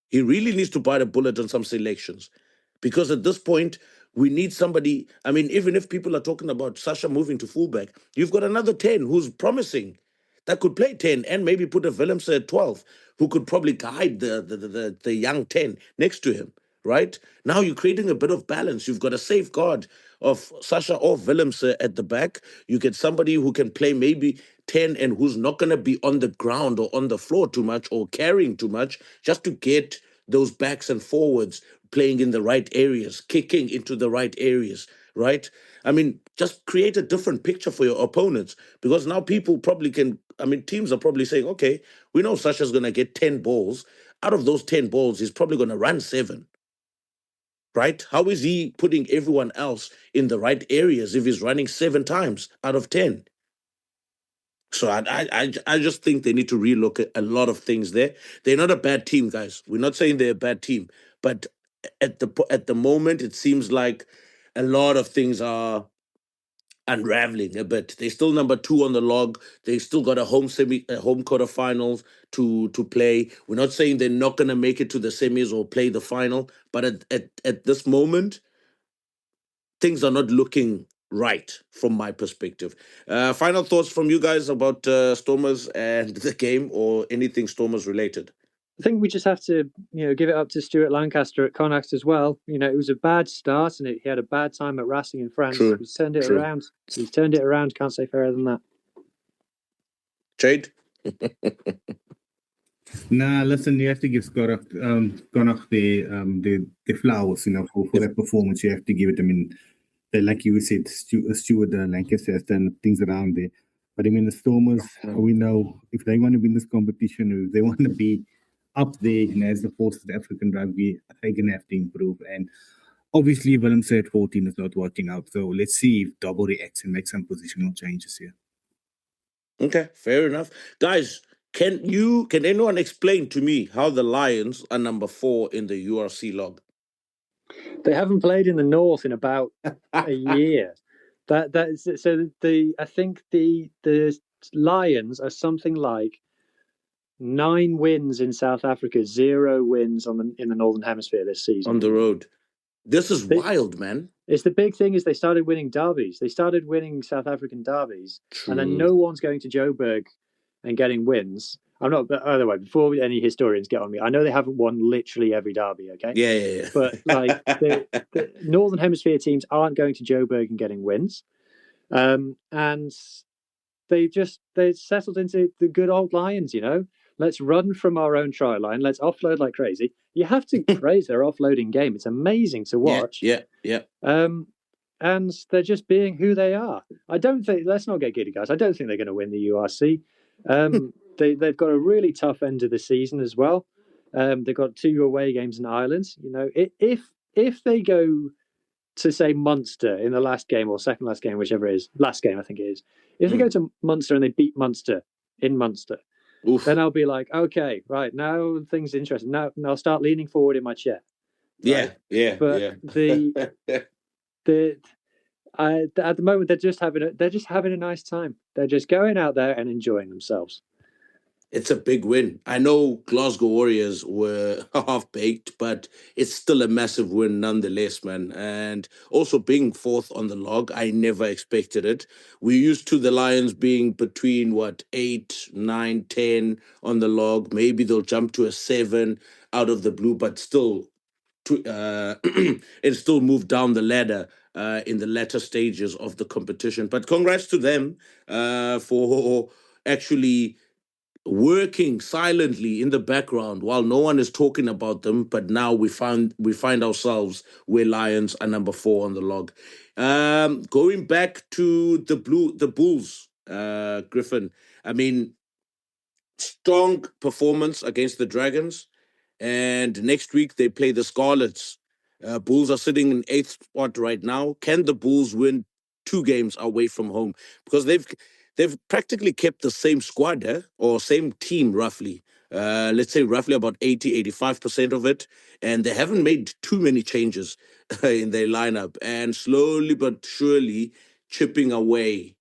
Speaker 2: He really needs to bite a bullet on some selections. Because at this point, we need somebody. I mean, even if people are talking about Sasha moving to fullback, you've got another 10 who's promising that could play 10 and maybe put a Willemse at 12 who could probably guide the young 10 next to him. Right? Now you're creating a bit of balance. You've got a safeguard of Sasha or Willemse at the back. You get somebody who can play maybe 10 and who's not going to be on the ground or on the floor too much or carrying too much, just to get those backs and forwards playing in the right areas, kicking into the right areas, right? I mean, just create a different picture for your opponents, because now people probably teams are probably saying, okay, we know Sasha's going to get 10 balls. Out of those 10 balls, he's probably going to run 7. Right? How is he putting everyone else in the right areas if he's running 7 times out of 10? So I just think they need to relook at a lot of things there. They're not a bad team, guys. We're not saying they're a bad team, but at the moment, it seems like a lot of things are unraveling a bit. They're still number 2 on the log. They still got a home quarterfinals to play. We're not saying they're not going to make it to the semis or play the final, but at this moment, things are not looking right from my perspective. Final thoughts from you guys about Stormers and the game, or anything Stormers related?
Speaker 3: I think we just have to, give it up to Stuart Lancaster at Connacht as well. It was a bad start, and he had a bad time at Racing in France.
Speaker 2: True.
Speaker 3: He's turned it around. He's turned it around. Can't say fairer than that.
Speaker 2: Jade?
Speaker 4: Nah, listen, you have to give Connacht the flowers, for that performance. You have to give it. I mean, like you said, Stuart Lancaster has done things around there. But I mean, the Stormers, we know if they want to win this competition, if they want to be up there and as the force of the African rugby, they're going to have to improve. And obviously, Willem said 14 is not working out. So let's see if Dobbo reacts and makes some positional changes here.
Speaker 2: Okay, fair enough. Guys, can anyone explain to me how the Lions are number 4 in the URC log?
Speaker 3: They haven't played in the North in about a year. I think the Lions are something like 9 wins in South Africa, 0 wins in the Northern Hemisphere this season.
Speaker 2: On the road. This is wild, man.
Speaker 3: It's the big thing is they started winning derbies. They started winning South African derbies.
Speaker 2: True.
Speaker 3: And then no one's going to Joburg and getting wins. I'm not. By the way, before any historians get on me, I know they haven't won literally every derby. Okay.
Speaker 2: Yeah.
Speaker 3: But like the Northern Hemisphere teams aren't going to Joburg and getting wins, and they settled into the good old Lions. Let's run from our own try line. Let's offload like crazy. You have to praise their offloading game. It's amazing to watch.
Speaker 2: Yeah.
Speaker 3: And they're just being who they are. I don't think. Let's not get giddy, guys. I don't think they're going to win the URC. They've got a really tough end of the season as well. They've got 2 away games in Ireland. If they go to say Munster in the last game or second last game, whichever it is, last game I think it is. If they go to Munster and they beat Munster in Munster, then I'll be like, okay, right, now things are interesting. Now I'll start leaning forward in my chair. Right? But at the moment they're just having a nice time. They're just going out there and enjoying themselves.
Speaker 2: It's a big win. I know Glasgow Warriors were half-baked, but it's still a massive win nonetheless, man. And also being 4th on the log, I never expected it. We're used to the Lions being between, 8, 9, 10 on the log. Maybe they'll jump to a 7 out of the blue, but still, it still moved down the ladder in the latter stages of the competition. But congrats to them for actually working silently in the background while no one is talking about them, but now we find ourselves where Lions are number 4 on the log. Going back to the Bulls, Griffin. I mean, strong performance against the Dragons, and next week they play the Scarlets. Bulls are sitting in 8th spot right now. Can the Bulls win 2 games away from home? Because they've practically kept the same squad, or same team, roughly. Let's say roughly about 80-85% of it. And they haven't made too many changes in their lineup. And slowly but surely chipping away,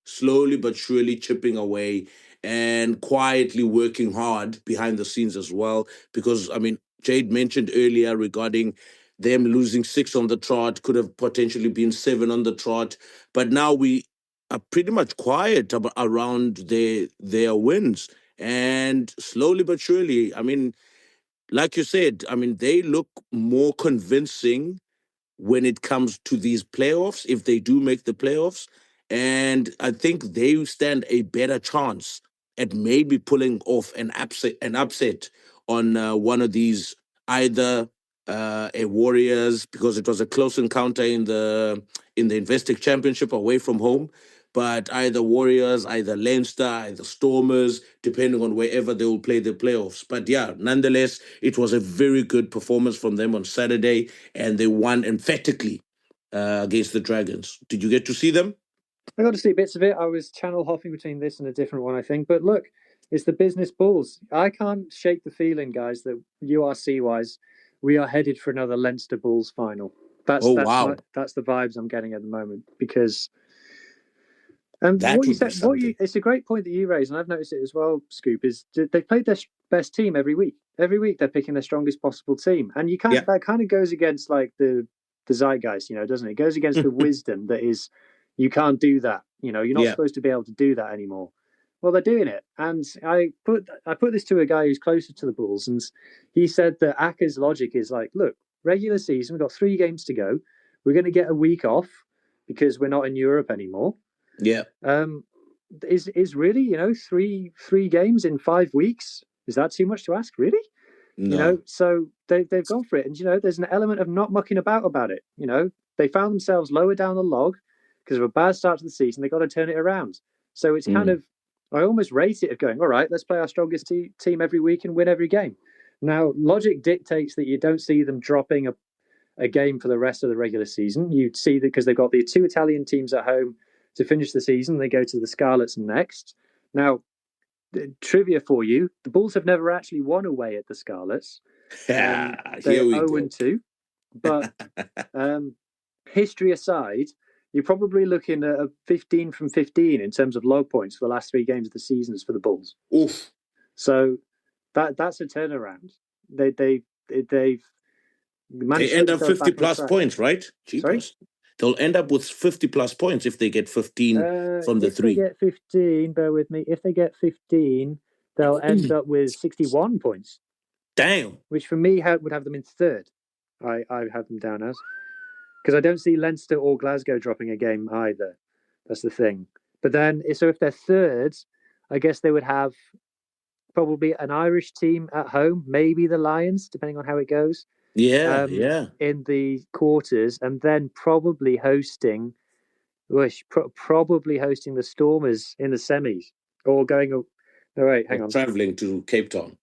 Speaker 2: and quietly working hard behind the scenes as well. Because, I mean, Jade mentioned earlier regarding them losing 6 on the trot, could have potentially been 7 on the trot. But now we are pretty much quiet around their wins. And slowly but surely, I mean, like you said, I mean, they look more convincing when it comes to these playoffs, if they do make the playoffs. And I think they stand a better chance at maybe pulling off an upset on one of these, either a Warriors, because it was a close encounter in the Investec Championship away from home, but either Warriors, either Leinster, either Stormers, depending on wherever they will play the playoffs. But yeah, nonetheless, it was a very good performance from them on Saturday, and they won emphatically against the Dragons. Did you get to see them?
Speaker 3: I got to see bits of it. I was channel hopping between this and a different one, I think. But look, it's the business Bulls. I can't shake the feeling, guys, that URC-wise, we are headed for another Leinster Bulls final. That's the vibes I'm getting at the moment, because it's a great point that you raised, and I've noticed it as well, Scoop, is they played their best team every week. Every week they're picking their strongest possible team. And that kind of goes against like the zeitgeist, doesn't it? It goes against the wisdom that is, you can't do that. You're not supposed to be able to do that anymore. Well, they're doing it. And I put this to a guy who's closer to the Bulls, and he said that Aka's logic is like, look, regular season, we've got 3 games to go. We're going to get a week off because we're not in Europe anymore.
Speaker 2: Yeah.
Speaker 3: Is really, 3 games in 5 weeks, is that too much to ask, really?
Speaker 2: No.
Speaker 3: So they've gone for it. And, there's an element of not mucking about it. They found themselves lower down the log because of a bad start to the season. They got to turn it around. So it's kind of, I almost rate it of going, all right, let's play our strongest team every week and win every game. Now, logic dictates that you don't see them dropping a game for the rest of the regular season. You see that because they've got the 2 Italian teams at home to finish the season. They go to the Scarlets next. Now, trivia for you, the Bulls have never actually won away at the Scarlets. They're 0-2. But history aside, you're probably looking at a 15 from 15 in terms of log points for the last 3 games of the seasons for the Bulls.
Speaker 2: Oof.
Speaker 3: So that's a turnaround. They've managed
Speaker 2: they end
Speaker 3: to
Speaker 2: up 50 plus points, right?
Speaker 3: Sorry?
Speaker 2: They'll end up with 50 plus points if they get 15 from the 3.
Speaker 3: If they get 15, bear with me. If they get 15, they'll end up with 61 points.
Speaker 2: Damn.
Speaker 3: Which for me would have them in third. I have them down as. Because I don't see Leinster or Glasgow dropping a game either. That's the thing. But then, so if they're third, I guess they would have probably an Irish team at home, maybe the Lions, depending on how it goes.
Speaker 2: Yeah.
Speaker 3: In the quarters, and then probably hosting the Stormers in the semis, or going. Oh, wait, hang on.
Speaker 2: Traveling to Cape Town.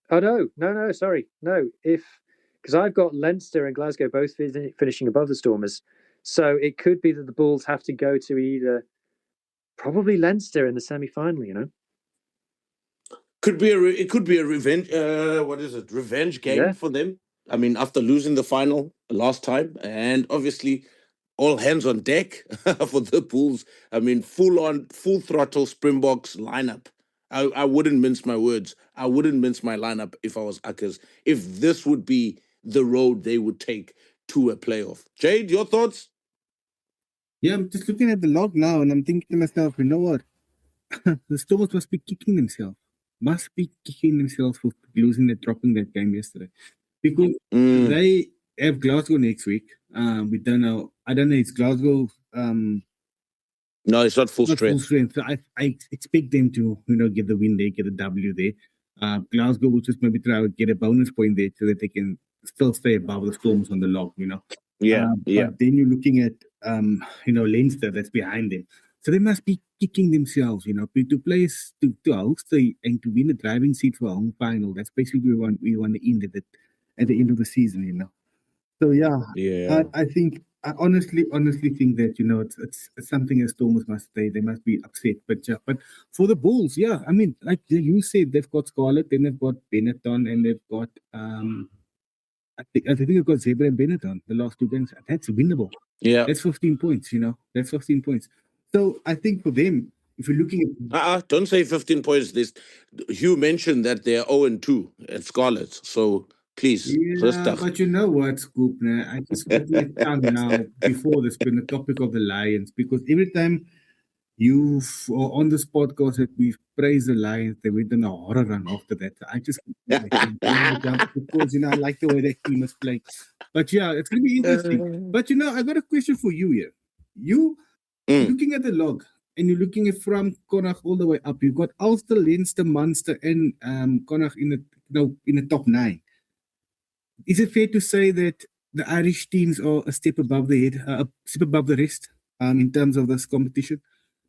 Speaker 3: Oh no, sorry, no. Because I've got Leinster and Glasgow both finishing above the Stormers, so it could be that the Bulls have to go to either probably Leinster in the semi-final. You know,
Speaker 2: it could be a revenge. Revenge game for them. I mean, after losing the final last time, and obviously all hands on deck for the Bulls. I mean, full throttle Springboks lineup. I wouldn't mince my words. I wouldn't mince my lineup if I was Uckers, if this would be the road they would take to a playoff. Jade, your thoughts?
Speaker 4: Yeah, I'm just looking at the log now, and I'm thinking to myself, you know what? The Stormers must be kicking themselves. For losing and dropping that game yesterday. Because they have Glasgow next week. We don't know. I don't know. It's Glasgow.
Speaker 2: No, it's not full strength.
Speaker 4: So I expect them to, get the win there, get a W there. Glasgow will just maybe try to get a bonus point there so that they can still stay above the Stormers on the log,
Speaker 2: Yeah.
Speaker 4: But then you're looking at, Leinster that's behind them. So they must be kicking themselves, to play, to host and to win a driving seat for a home final. That's basically what we want to end at the end of the season, So
Speaker 2: yeah.
Speaker 4: I think I honestly think that it's something that Stormers must stay. They must be upset, but for the Bulls, I mean, like you said, they've got Scarlett, then they've got Benetton, and they've got I think they've got Zebra and Benetton the last two games. That's winnable.
Speaker 2: Yeah,
Speaker 4: that's 15 points. That's 15 points. So I think for them, if you're looking at
Speaker 2: don't say 15 points. Hugh mentioned that they're 0-2 at Scarlet, so. Please,
Speaker 4: but you know what, Scoop? I just got my tongue now before this been the topic of the Lions, because every time on this podcast that we praise the Lions, they went on a horror run after that. I just because I like the way they team is playing. But it's gonna be interesting. But I got a question for you here. You looking at the log, and you're looking at from Connacht all the way up. You've got Ulster, Leinster, Munster, and Connacht in the top 9. Is it fair to say that the Irish teams are a step above the rest in terms of this competition?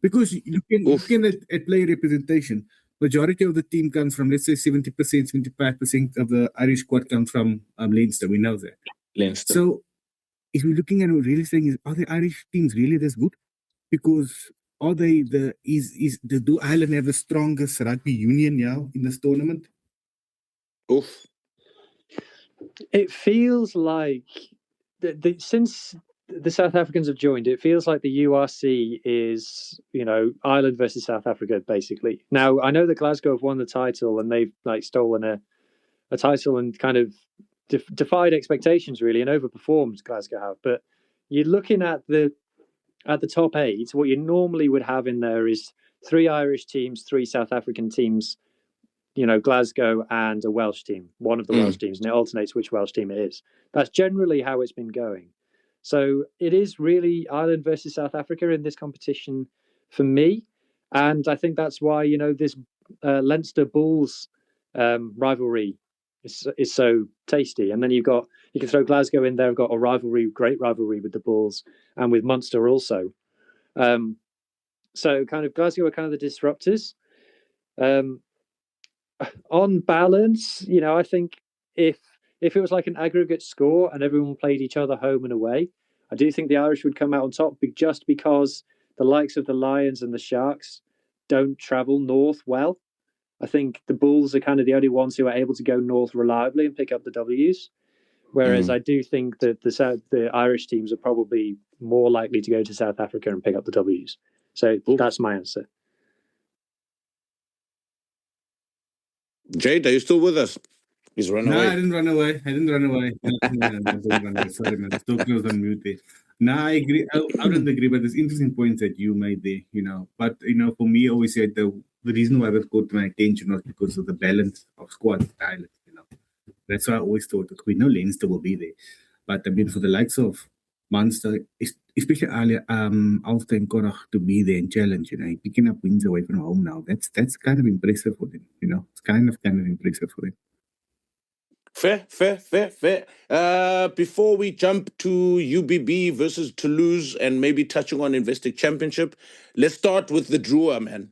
Speaker 4: Because looking at player representation, majority of the team comes from, let's say, 70%, 75% of the Irish squad comes from Leinster. We know that.
Speaker 2: Leinster.
Speaker 4: So, if we're looking at what really saying is, are the Irish teams really this good? Because are they do Ireland have the strongest rugby union now in this tournament?
Speaker 2: Oof.
Speaker 3: It feels like since the South Africans have joined, it feels like the URC is, Ireland versus South Africa, basically. Now, I know that Glasgow have won the title and they've stolen a title and kind of defied expectations, really, and overperformed, Glasgow have. But you're looking at the top 8, what you normally would have in there is 3 Irish teams, 3 South African teams, Glasgow and a Welsh team, one of the Welsh teams, and it alternates which Welsh team it is. That's generally how it's been going. So it is really Ireland versus South Africa in this competition for me. And I think that's why, this Leinster Bulls rivalry is so tasty. And then you can throw Glasgow in there. I've got a great rivalry with the Bulls and with Munster also. So kind of Glasgow are kind of the disruptors. On balance, I think if it was like an aggregate score and everyone played each other home and away, I do think the Irish would come out on top, just because the likes of the Lions and the Sharks don't travel north well. I think the Bulls are kind of the only ones who are able to go north reliably and pick up the W's. Whereas I do think that the Irish teams are probably more likely to go to South Africa and pick up the W's. So that's my answer.
Speaker 2: Jade, are you still with us? He's run away.
Speaker 4: No, I didn't run away. Sorry, man. Still close on mute there. No, I agree. I wouldn't agree, but there's interesting points that you made there, But, for me, I always said the the reason why that caught my attention was because of the balance of squad style. That's why I always thought that we know Leinster will be there. But I mean, for the likes of Munster, especially earlier, Ulster and Connacht to be there and challenge, picking up wins away from home now. That's kind of impressive for them. It's kind of impressive for them.
Speaker 2: Fair. Before we jump to UBB versus Toulouse and maybe touching on Investec Championship, let's start with the Drua, man.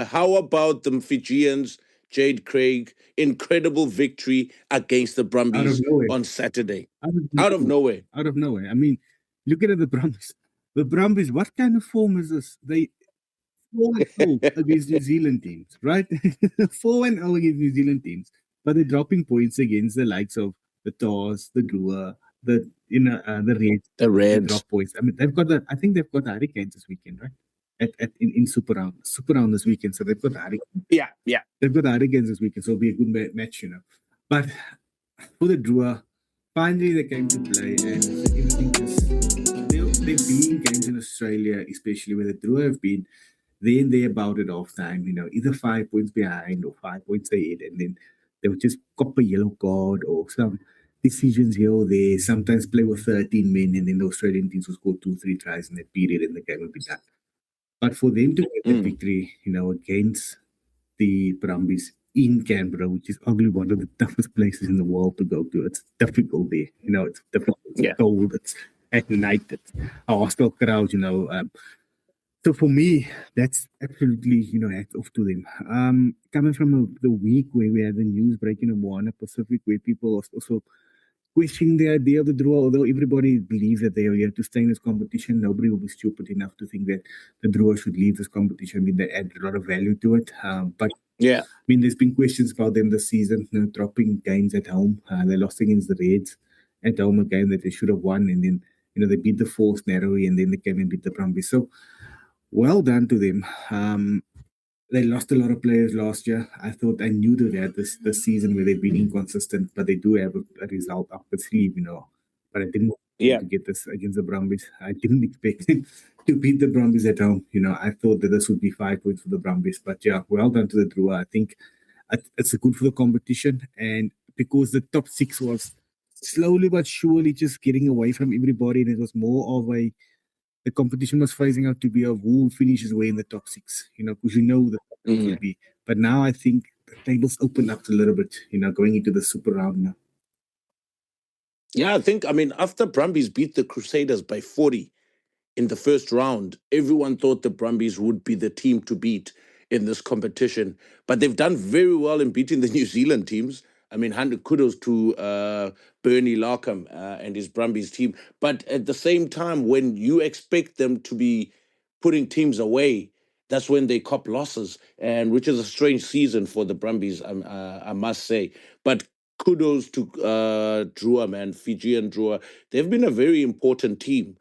Speaker 2: How about the Fijians, Jade Craig, incredible victory against the Brumbies on Saturday? Out of nowhere.
Speaker 4: I mean, look at the Brumbies. The Brumbies, what kind of form is this? They 4-0 against New Zealand teams, right? 4-0 against New Zealand teams. But they're dropping points against the likes of the Tars, the Drua, the Reds.
Speaker 2: The Reds.
Speaker 4: They drop points. I mean, I think they've got the Hurricanes this weekend, right? In Super Round this weekend. So they've got the Hurricanes.
Speaker 2: Yeah.
Speaker 4: They've got the Hurricanes this weekend, so it'll be a good match, But for the Drua, finally they came to play, and everything they've been in games in Australia, especially where the Drua have been. Then they about it off time, either 5 points behind or 5 points ahead, and then they would just cop a yellow card or some decisions here or there. Sometimes play with 13 men, and then the Australian teams will score 2-3 tries in that period, and the game will be done. But for them to get the victory, against the Brumbies in Canberra, which is arguably one of the toughest places in the world to go to, it's difficult there. It's difficult. It's cold. It's at night. It's a hostile crowd. So for me, that's absolutely, hats off to them. Coming from the week where we had the news breaking of Moana Pasifik, where people are also questioning the idea of the Drua, although everybody believes that they are here to stay in this competition, nobody will be stupid enough to think that the Drua should leave this competition. I mean, they add a lot of value to it. But I mean, there's been questions about them this season, dropping games at home. They lost against the Reds at home, a game that they should have won, and then they beat the Force narrowly, and then they came and beat the Brumbies. So well done to them. They lost a lot of players last year. I knew they had this season where they've been inconsistent, but they do have a result up the sleeve, But I didn't to get this against the Brumbies. I didn't expect them to beat the Brumbies at home. I thought that this would be 5 points for the Brumbies. But well done to the Drua. I think it's good for the competition, and because the top 6 was slowly but surely just getting away from everybody, and it was more of the competition was phasing out to be of who finishes way in the top 6, because the will be. But now I think the tables open up a little bit, going into the Super Round now.
Speaker 2: Yeah, I mean, after Brumbies beat the Crusaders by 40 in the first round, everyone thought the Brumbies would be the team to beat in this competition. But they've done very well in beating the New Zealand teams. I mean, 100 kudos to Bernie Larkham and his Brumbies team. But at the same time, when you expect them to be putting teams away, that's when they cop losses, and which is a strange season for the Brumbies, I must say. But kudos to Drua, man, Fijian Drua. They've been a very important team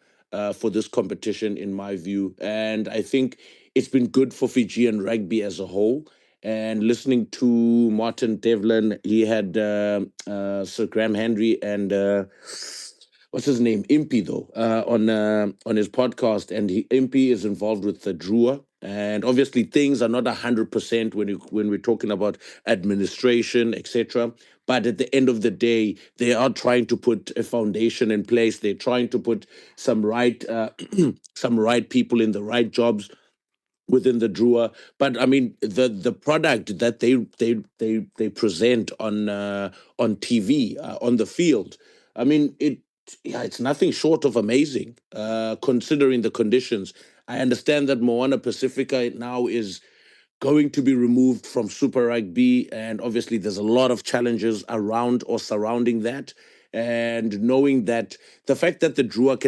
Speaker 2: for this competition, in my view. And I think it's been good for Fijian rugby as a whole. And listening to Martin Devlin, he had Sir Graham Henry and what's his name, Impey, though, on his podcast, and Impey is involved with the Drua. And obviously, things are not 100% when we're talking about administration, etc. But at the end of the day, they are trying to put a foundation in place. They're trying to put some right people in the right jobs within the Drua. But I mean, the product that they present on TV, on the field, I mean, it's nothing short of amazing, considering the conditions. I understand that Moana Pasifika now is going to be removed from Super Rugby, and obviously there's a lot of challenges around or surrounding that. And knowing that the fact that the Drua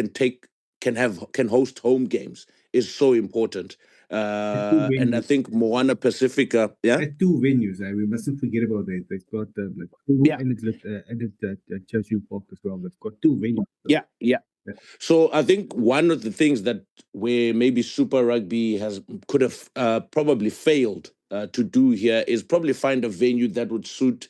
Speaker 2: can host home games is so important. And I think Moana Pasifika,
Speaker 4: at 2 venues. We mustn't forget about that. They've got and it's Churchill Park as well. They've got 2 venues.
Speaker 2: Yeah. So I think one of the things that where maybe Super Rugby could have probably failed to do here is probably find a venue that would suit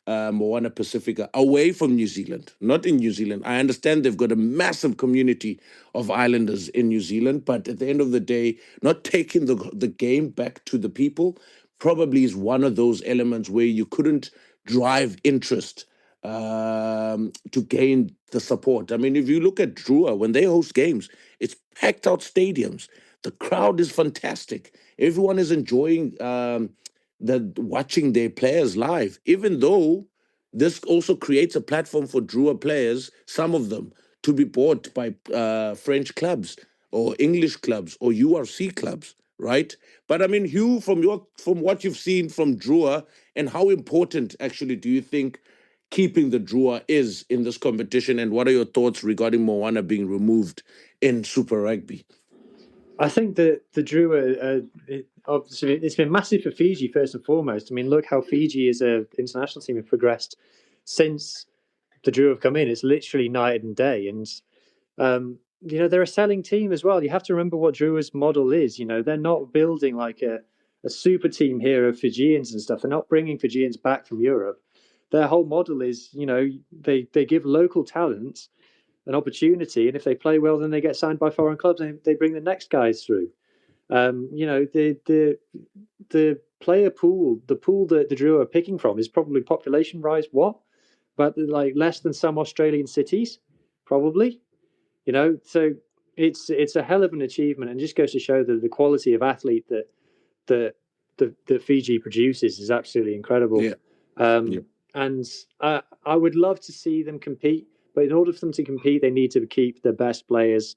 Speaker 2: Moana Pasifika away from New Zealand, not in New Zealand. I understand they've got a massive community of islanders in New Zealand, but at the end of the day, not taking the game back to the people probably is one of those elements where you couldn't drive interest to gain the support. I mean, if you look at Drua, when they host games, it's packed out stadiums. The crowd is fantastic. Everyone is enjoying watching their players live, even though this also creates a platform for Drua players, some of them, to be bought by French clubs or English clubs or URC clubs, right? But I mean, Hugh, from what you've seen from Drua, and how important actually do you think keeping the Drua is in this competition, and what are your thoughts regarding Moana being removed in Super Rugby?
Speaker 3: I think that the Drua, obviously, it's been massive for Fiji first and foremost. I mean, look how Fiji as an international team have progressed since the Drua have come in. It's literally night and day, and they're a selling team as well. You have to remember what Drua's model is. They're not building like a super team here of Fijians and stuff. They're not bringing Fijians back from Europe. Their whole model is, they give local talent an opportunity, and if they play well, then they get signed by foreign clubs, and they bring the next guys through. The player pool, the pool that the Drua are picking from, is probably population-wise but like less than some Australian cities, probably. So it's a hell of an achievement, and just goes to show that the quality of athlete that Fiji produces is absolutely incredible.
Speaker 2: Yeah.
Speaker 3: And I would love to see them compete, but in order for them to compete, they need to keep the best players.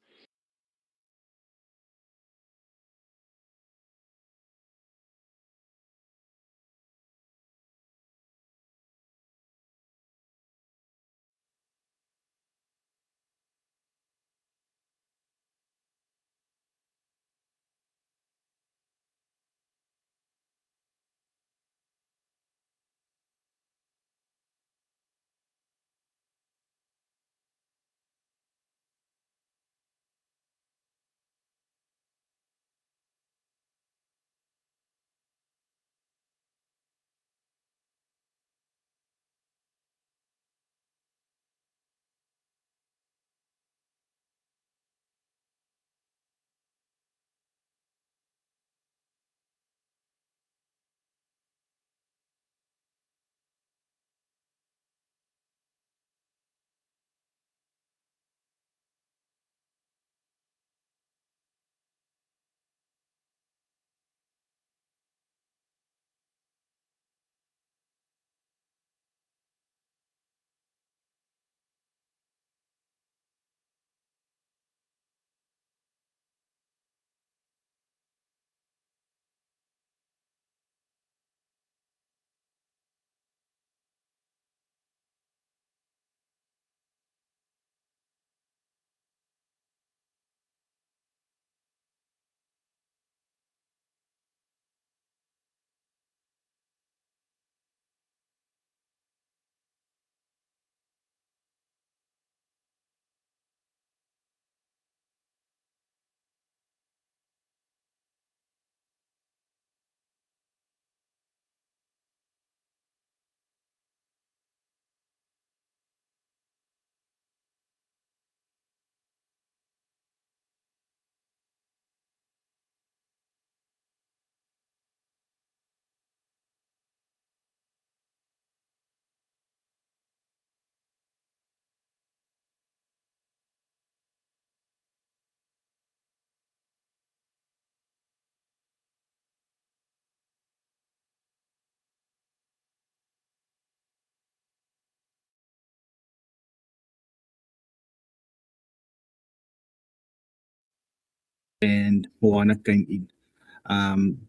Speaker 4: And Moana came in.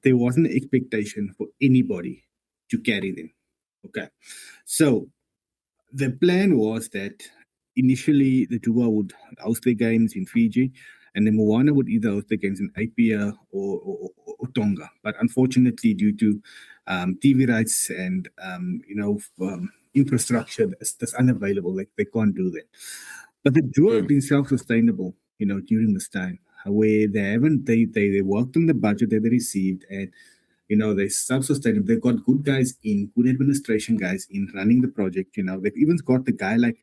Speaker 4: There wasn't an expectation for anybody to carry them. Okay. So the plan was that initially the Drua would host their games in Fiji, and then Moana would either host their games in Apia or Tonga. But unfortunately, due to TV rights and infrastructure that's unavailable, they can't do that. But the Drua have been self-sustainable, during this time, where they worked on the budget that they received, and They're self-sustainable. They've got good guys in, good administration guys in running the project. They've even got the guy like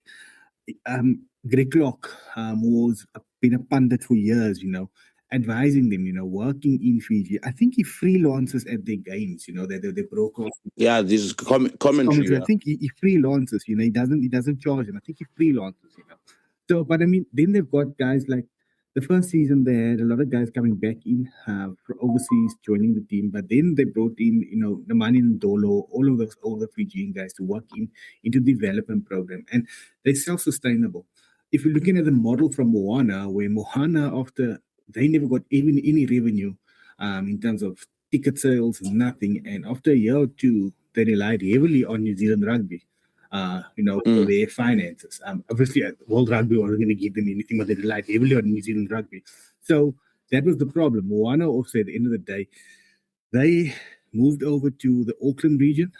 Speaker 4: Greg Locke, who's been a pundit for years, advising them, working in Fiji. I think he freelances at their games, they broadcast.
Speaker 2: Yeah, this is commentary.
Speaker 4: I think he freelances, he doesn't charge them. I think he freelances, So, but I mean, then they've got guys like the first season they had a lot of guys coming back in from overseas joining the team, but then they brought in, the Mani and Dolo, all of those older Fijian guys to work into the development program, and they're self-sustainable. If you're looking at the model from Moana, where Moana, after they never got even any revenue in terms of ticket sales, nothing, and after a year or two, they relied heavily on New Zealand rugby. For their finances. Obviously, World Rugby wasn't going to give them anything, but they relied heavily on New Zealand rugby. So that was the problem. Moana also, at the end of the day, they moved over to the Auckland region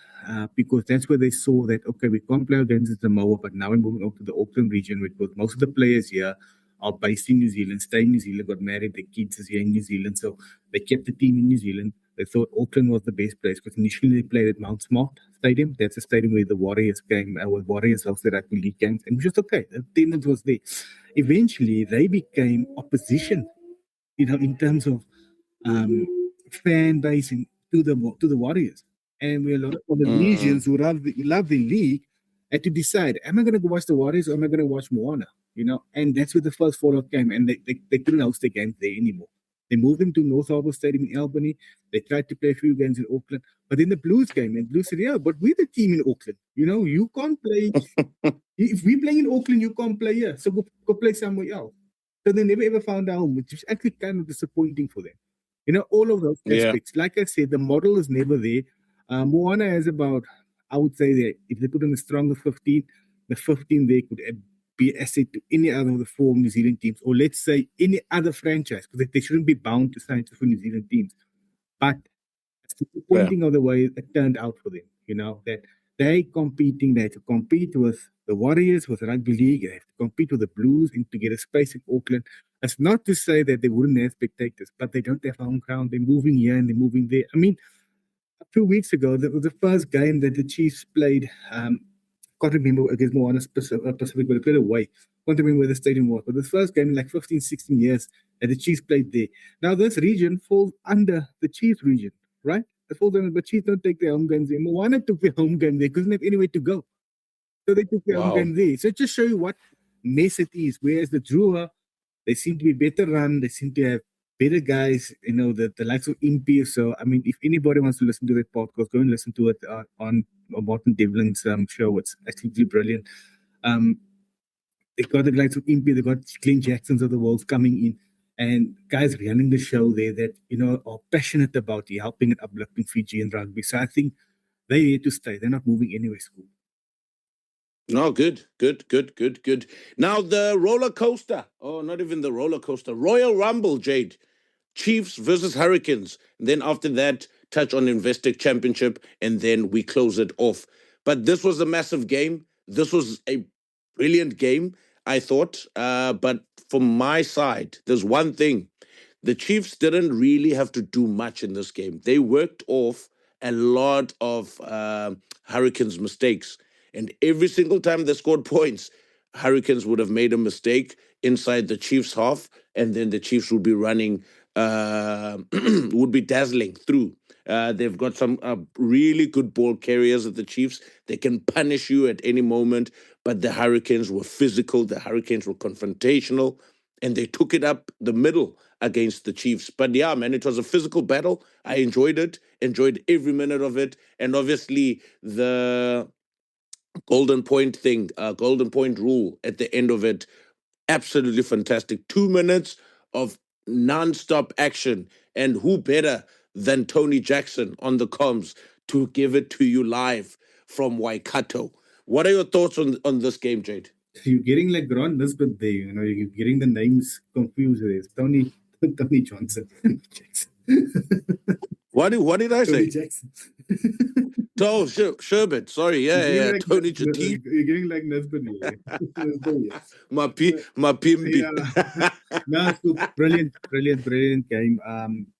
Speaker 4: because that's where they saw that, okay, we can't play against Samoa, but now we're moving over to the Auckland region because most of the players here are based in New Zealand, stay in New Zealand, got married, their kids is here in New Zealand. So they kept the team in New Zealand. They thought Auckland was the best place because initially they played at Mount Smart Stadium. That's a stadium where the Warriors came, where Warriors hosted the Rugby League games, and just okay. The attendance was there. Eventually, they became opposition, in terms of fan base to the Warriors, and we a lot of Polynesians who love the league had to decide: am I going to go watch the Warriors or am I going to watch Moana? And that's where the first fallout came, and they couldn't host the games there anymore. They moved them to North Harbour Stadium in Albany. They tried to play a few games in Auckland. But then the Blues came, and Blues said, yeah, but we're the team in Auckland. You can't play. If we're playing in Auckland, you can't play here. So go play somewhere else. So they never ever found a home, which is actually kind of disappointing for them. All of those aspects. Yeah. Like I said, the model is never there. Moana has about, I would say that if they put in a stronger 15, the 15 they could be asset to any other of the 4 New Zealand teams, or let's say any other franchise, because they shouldn't be bound to sign for New Zealand teams. But it's disappointing of the way it turned out for them, that they have to compete with the Warriors, with Rugby League, they have to compete with the Blues and to get a space in Auckland. It's not to say that they wouldn't have spectators, but they don't have home ground. They're moving here and they're moving there. I mean, a few weeks ago, that was the first game that the Chiefs played. Can't remember against Moana Pasifik, but they played away. Can't remember where the stadium was. But the first game in like 15, 16 years that the Chiefs played there. Now, this region falls under the Chiefs region, right? It falls under, but Chiefs don't take their home games there. Moana took their home game there. Couldn't have anywhere to go. So they took their home game there. So just show you what mess it is. Whereas the Drua, they seem to be better run. They seem to have better guys, the likes of Impy. So, I mean, if anybody wants to listen to that podcast, go and listen to it on Martin Devlin's show. It's absolutely brilliant. They've got the likes of Impy, they've got Glenn Jacksons of the world coming in, and guys running the show there that, are passionate about helping and uplifting Fijian rugby. So I think they're here to stay. They're not moving anywhere, school.
Speaker 2: No, good. Now the roller coaster. Oh, not even the roller coaster. Royal Rumble, Jade. Chiefs versus Hurricanes. And then after that, touch on Investec Championship, and then we close it off. But this was a massive game. This was a brilliant game, I thought. But from my side, there's one thing. The Chiefs didn't really have to do much in this game. They worked off a lot of Hurricanes' mistakes. And every single time they scored points, Hurricanes would have made a mistake inside the Chiefs' half, and then the Chiefs would be running, would be dazzling through. They've got some really good ball carriers at the Chiefs. They can punish you at any moment, but the Hurricanes were physical. The Hurricanes were confrontational, and they took it up the middle against the Chiefs. But yeah, man, it was a physical battle. I enjoyed it, enjoyed every minute of it. And obviously the golden point thing, golden point rule at the end of it, absolutely fantastic. 2 minutes of non-stop action. And who better than Tony Jackson on the comms to give it to you live from Waikato? What are your thoughts on this game, Jade?
Speaker 4: You're getting like Ron Nisbet there, you're getting the names confused. There's Tony Johnson.
Speaker 2: What did I
Speaker 4: Tony
Speaker 2: say?
Speaker 4: Jackson.
Speaker 2: Oh, Sherbet. Sorry, yeah.
Speaker 4: Like
Speaker 2: Tony Jatin.
Speaker 4: You're getting like Nesbitt.
Speaker 2: my pimpi.
Speaker 4: Yeah. No, so brilliant game.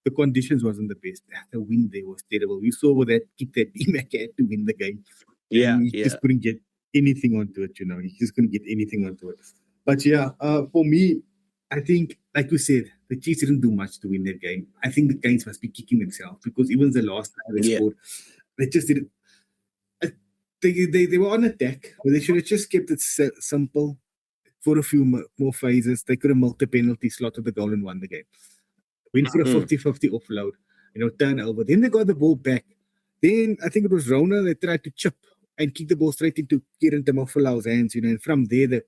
Speaker 4: The conditions wasn't the best. The wind there was terrible. We saw with that kick that D-Mac had to win the game. And he just couldn't get anything onto it, He just couldn't get anything onto it. But yeah, for me, I think, like you said, the Chiefs didn't do much to win that game. I think the Canes must be kicking themselves because even the last time they scored, they just didn't. They were on attack, but they should have just kept it simple for a few more phases. They could have milked the penalty, slotted the goal, and won the game. Went for a 50-50 offload, turnover. Then they got the ball back. Then I think it was Rona that tried to chip and kick the ball straight into Kieran Tamofalau's hands, and from there the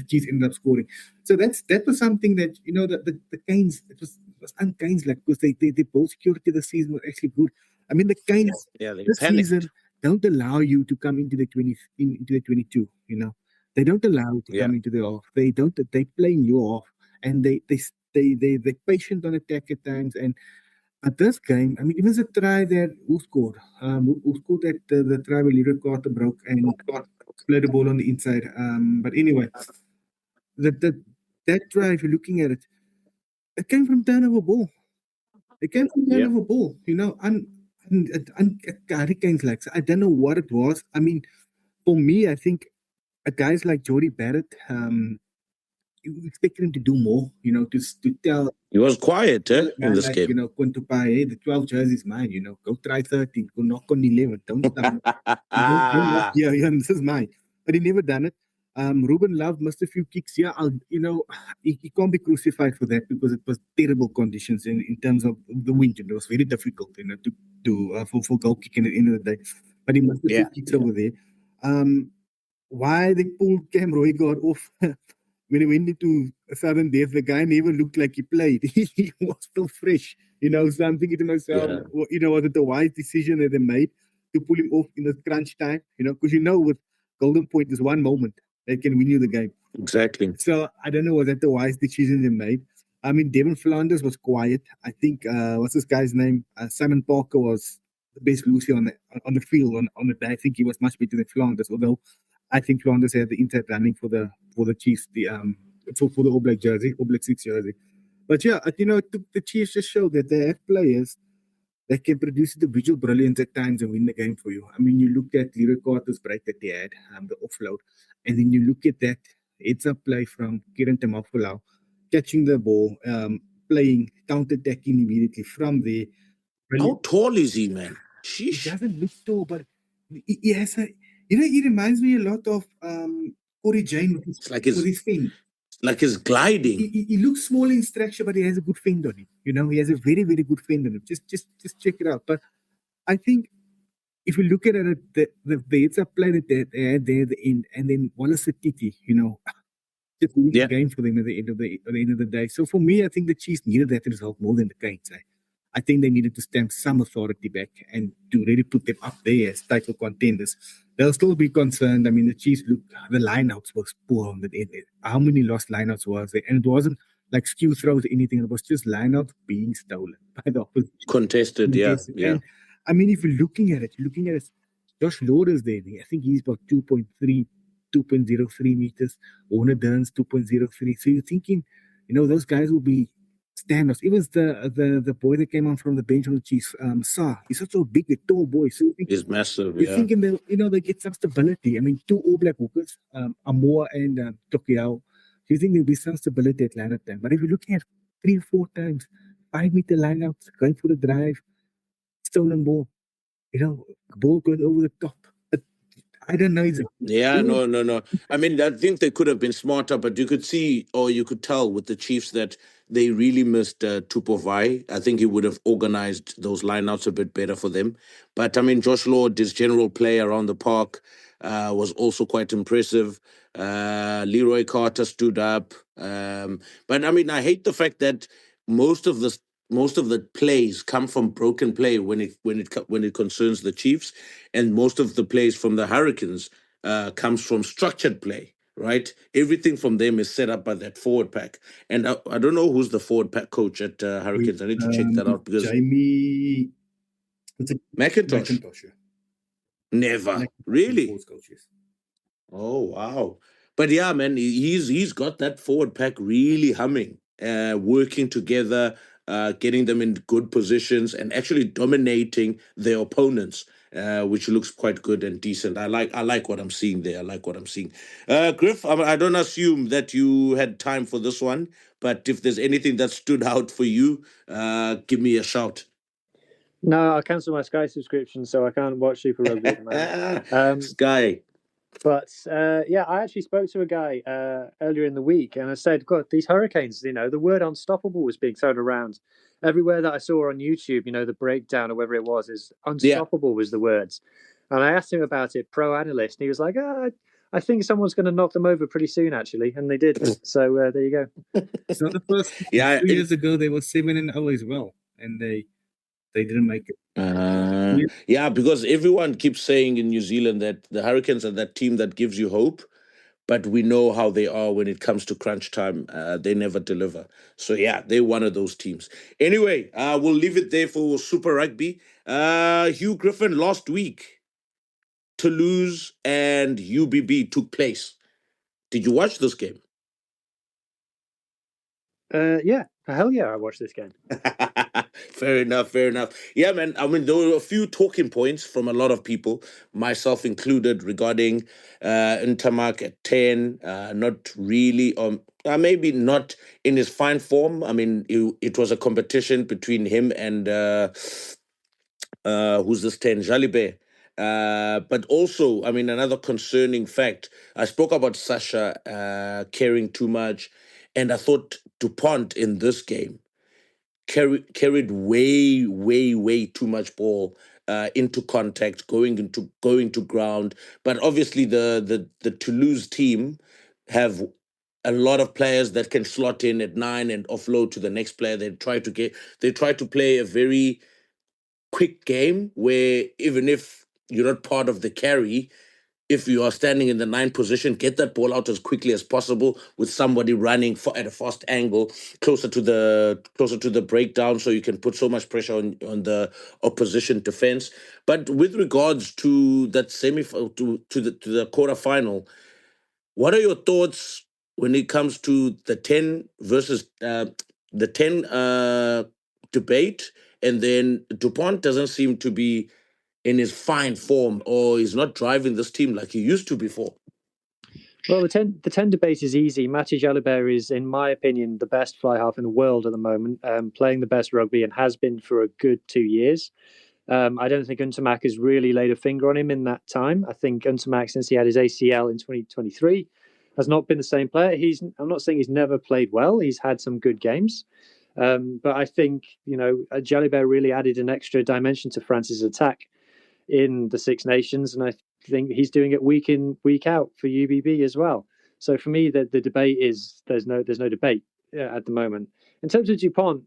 Speaker 4: Chiefs ended up scoring. So that was something that the Canes, it was un-Canes like, because they ball security this season was actually good. I mean, the Canes this season don't allow you to come into the 22. They don't allow you to come into the off. They don't. They play you off, and they're patient on attack at times. And at this game, I mean, even the try that who scored that the try where Leroy Carter broke and played the ball on the inside. But anyway, that try, if you're looking at it, it came from turnover ball. It came from turnover ball. Hurricanes like, so I don't know what it was. I mean, for me, I think guys like Jody Barrett, you expect him to do more, to tell.
Speaker 2: He was quiet, in this game.
Speaker 4: Quinto Pai, the 12 jersey is mine, go try 13, go knock on 11, don't stop. This is mine. But he never done it. Ruben Love missed a few kicks. Yeah, he can't be crucified for that because it was terrible conditions in terms of the wind. It was very difficult, for goal kicking at the end of the day. But he missed a few kicks over there. Why they pulled Cam Roygaard off when he went into a sudden death? The guy never looked like he played. He was still fresh. So I'm thinking to myself, was it a wise decision that they made to pull him off in the crunch time? Because with Golden Point is one moment that can win you the game.
Speaker 2: Exactly.
Speaker 4: So I don't know, was that the wise decision they made? I mean, Devin Flanders was quiet. I think what's this guy's name? Simon Parker was the best Lucy on the field on the day. I think he was much better than Flanders, although I think Flanders had the inside running for the Chiefs, for the All Black jersey, All Black 6 jersey. But yeah, the Chiefs just showed that they have players that can produce individual brilliance at times and win the game for you. I mean, you look at Leroy Carter's break that they had, the offload, and then you look at that heads-up play from Kieran Tamafalau, catching the ball, playing, counter-attacking immediately from there.
Speaker 2: How tall is he, man? Sheesh.
Speaker 4: He doesn't look tall, but he has a... he reminds me a lot of Corey Jane with his fend.
Speaker 2: Like his gliding.
Speaker 4: He looks small in structure, but he has a good fend on him. He has a very, very good fend on him. Just check it out. But I think if you look at it, the heads-up play that they had there at the end, and then Wallace Titi, just win the game for them at the end of the day. So for me, I think the Chiefs needed that result more than the Canes. I think they needed to stamp some authority back and to really put them up there as title contenders. They'll still be concerned. I mean, the Chiefs the lineouts was poor on the end. How many lost lineouts was there? And it wasn't like skew throws or anything. It was just lineouts being stolen by the opposition.
Speaker 2: Contested. Yeah.
Speaker 4: And, I mean, if you're looking at it, Josh Lauder's there. I think he's about 2.03 meters. Warner Dern's 2.03. So you're thinking, those guys will be standouts. It was the boy that came on from the bench on the Chiefs, Sa. He's such a big, tall boy. So
Speaker 2: he's massive.
Speaker 4: You're thinking they get some stability. I mean, 2 All Black hookers, Amoa and Tokiao. Do you think there'll be some stability at line-up time? But if you're looking at 3 or 4 times, 5-meter lineouts, going for the drive, stolen ball, ball going over the top. I don't know.
Speaker 2: No. I mean, I think they could have been smarter, but you could see, or you could tell with the Chiefs that they really missed Tupovai. I think he would have organized those lineouts a bit better for them. But I mean, Josh Lord, his general play around the park was also quite impressive. Leroy Carter stood up. But I mean, I hate the fact that most of the plays come from broken play when it concerns the Chiefs, and most of the plays from the Hurricanes comes from structured play, right? Everything from them is set up by that forward pack. And I don't know who's the forward pack coach at Hurricanes. I need to check that out because
Speaker 4: Jamie It's a
Speaker 2: McIntosh?
Speaker 4: Macintosh, yeah.
Speaker 2: Never.
Speaker 4: Macintosh
Speaker 2: Really?
Speaker 4: Force coach, yes.
Speaker 2: Oh, wow. But yeah, man, he's got that forward pack really humming, working together, getting them in good positions and actually dominating their opponents, which looks quite good and decent. I like what I'm seeing there. I like what I'm seeing. Griff, I don't assume that you had time for this one, but if there's anything that stood out for you, give me a shout.
Speaker 3: No, I cancelled my Sky subscription, so I can't watch Super Rugby at the moment.
Speaker 2: Sky.
Speaker 3: But yeah, I actually spoke to a guy earlier in the week, and I said, "God, these hurricanes! You know, the word unstoppable was being thrown around everywhere that I saw on YouTube. You know, the breakdown or whatever it was is unstoppable was the words." And I asked him about it, pro analyst, and he was like, "I think someone's going to knock them over pretty soon, actually," and they did. So there you go.
Speaker 4: So the first 2 years ago, they were 7-0 as well, and they didn't make it.
Speaker 2: Yeah, because everyone keeps saying in New Zealand that the Hurricanes are that team that gives you hope, but we know how they are when it comes to crunch time. They never deliver. So yeah, they're one of those teams. Anyway, we'll leave it there for Super Rugby. Hugh Griffin, last week, Toulouse and UBB took place. Did you watch this game?
Speaker 3: Yeah, hell yeah, I watched this game.
Speaker 2: Fair enough. Yeah, man. I mean, there were a few talking points from a lot of people, myself included, regarding Intermark at 10. Not really, maybe not in his fine form. I mean, it was a competition between him and who's this 10? Jalibert. But also, I mean, another concerning fact, I spoke about Sasha caring too much, and I thought DuPont in this game carried way too much ball into contact, going to ground. But obviously, the Toulouse team have a lot of players that can slot in at 9 and offload to the next player. They try to play a very quick game where even if you're not part of the carry, if you are standing in the 9 position, get that ball out as quickly as possible with somebody running at a fast angle closer to the breakdown, so you can put so much pressure on the opposition defense. But with regards to that to the quarterfinal, what are your thoughts when it comes to the 10 versus the 10 debate? And then DuPont doesn't seem to be in his fine form, or he's not driving this team like he used to before.
Speaker 3: Well, the 10 debate is easy. Matty Jalibert is, in my opinion, the best fly half in the world at the moment, playing the best rugby and has been for a good 2 years. I don't think Untermack has really laid a finger on him in that time. I think Untermack, since he had his ACL in 2023, has not been the same player. I'm not saying he's never played well. He's had some good games. But I think, Jalibert really added an extra dimension to France's attack in the Six Nations, and I think he's doing it week in, week out for UBB as well. So for me, the debate is there's no debate at the moment. In terms of DuPont,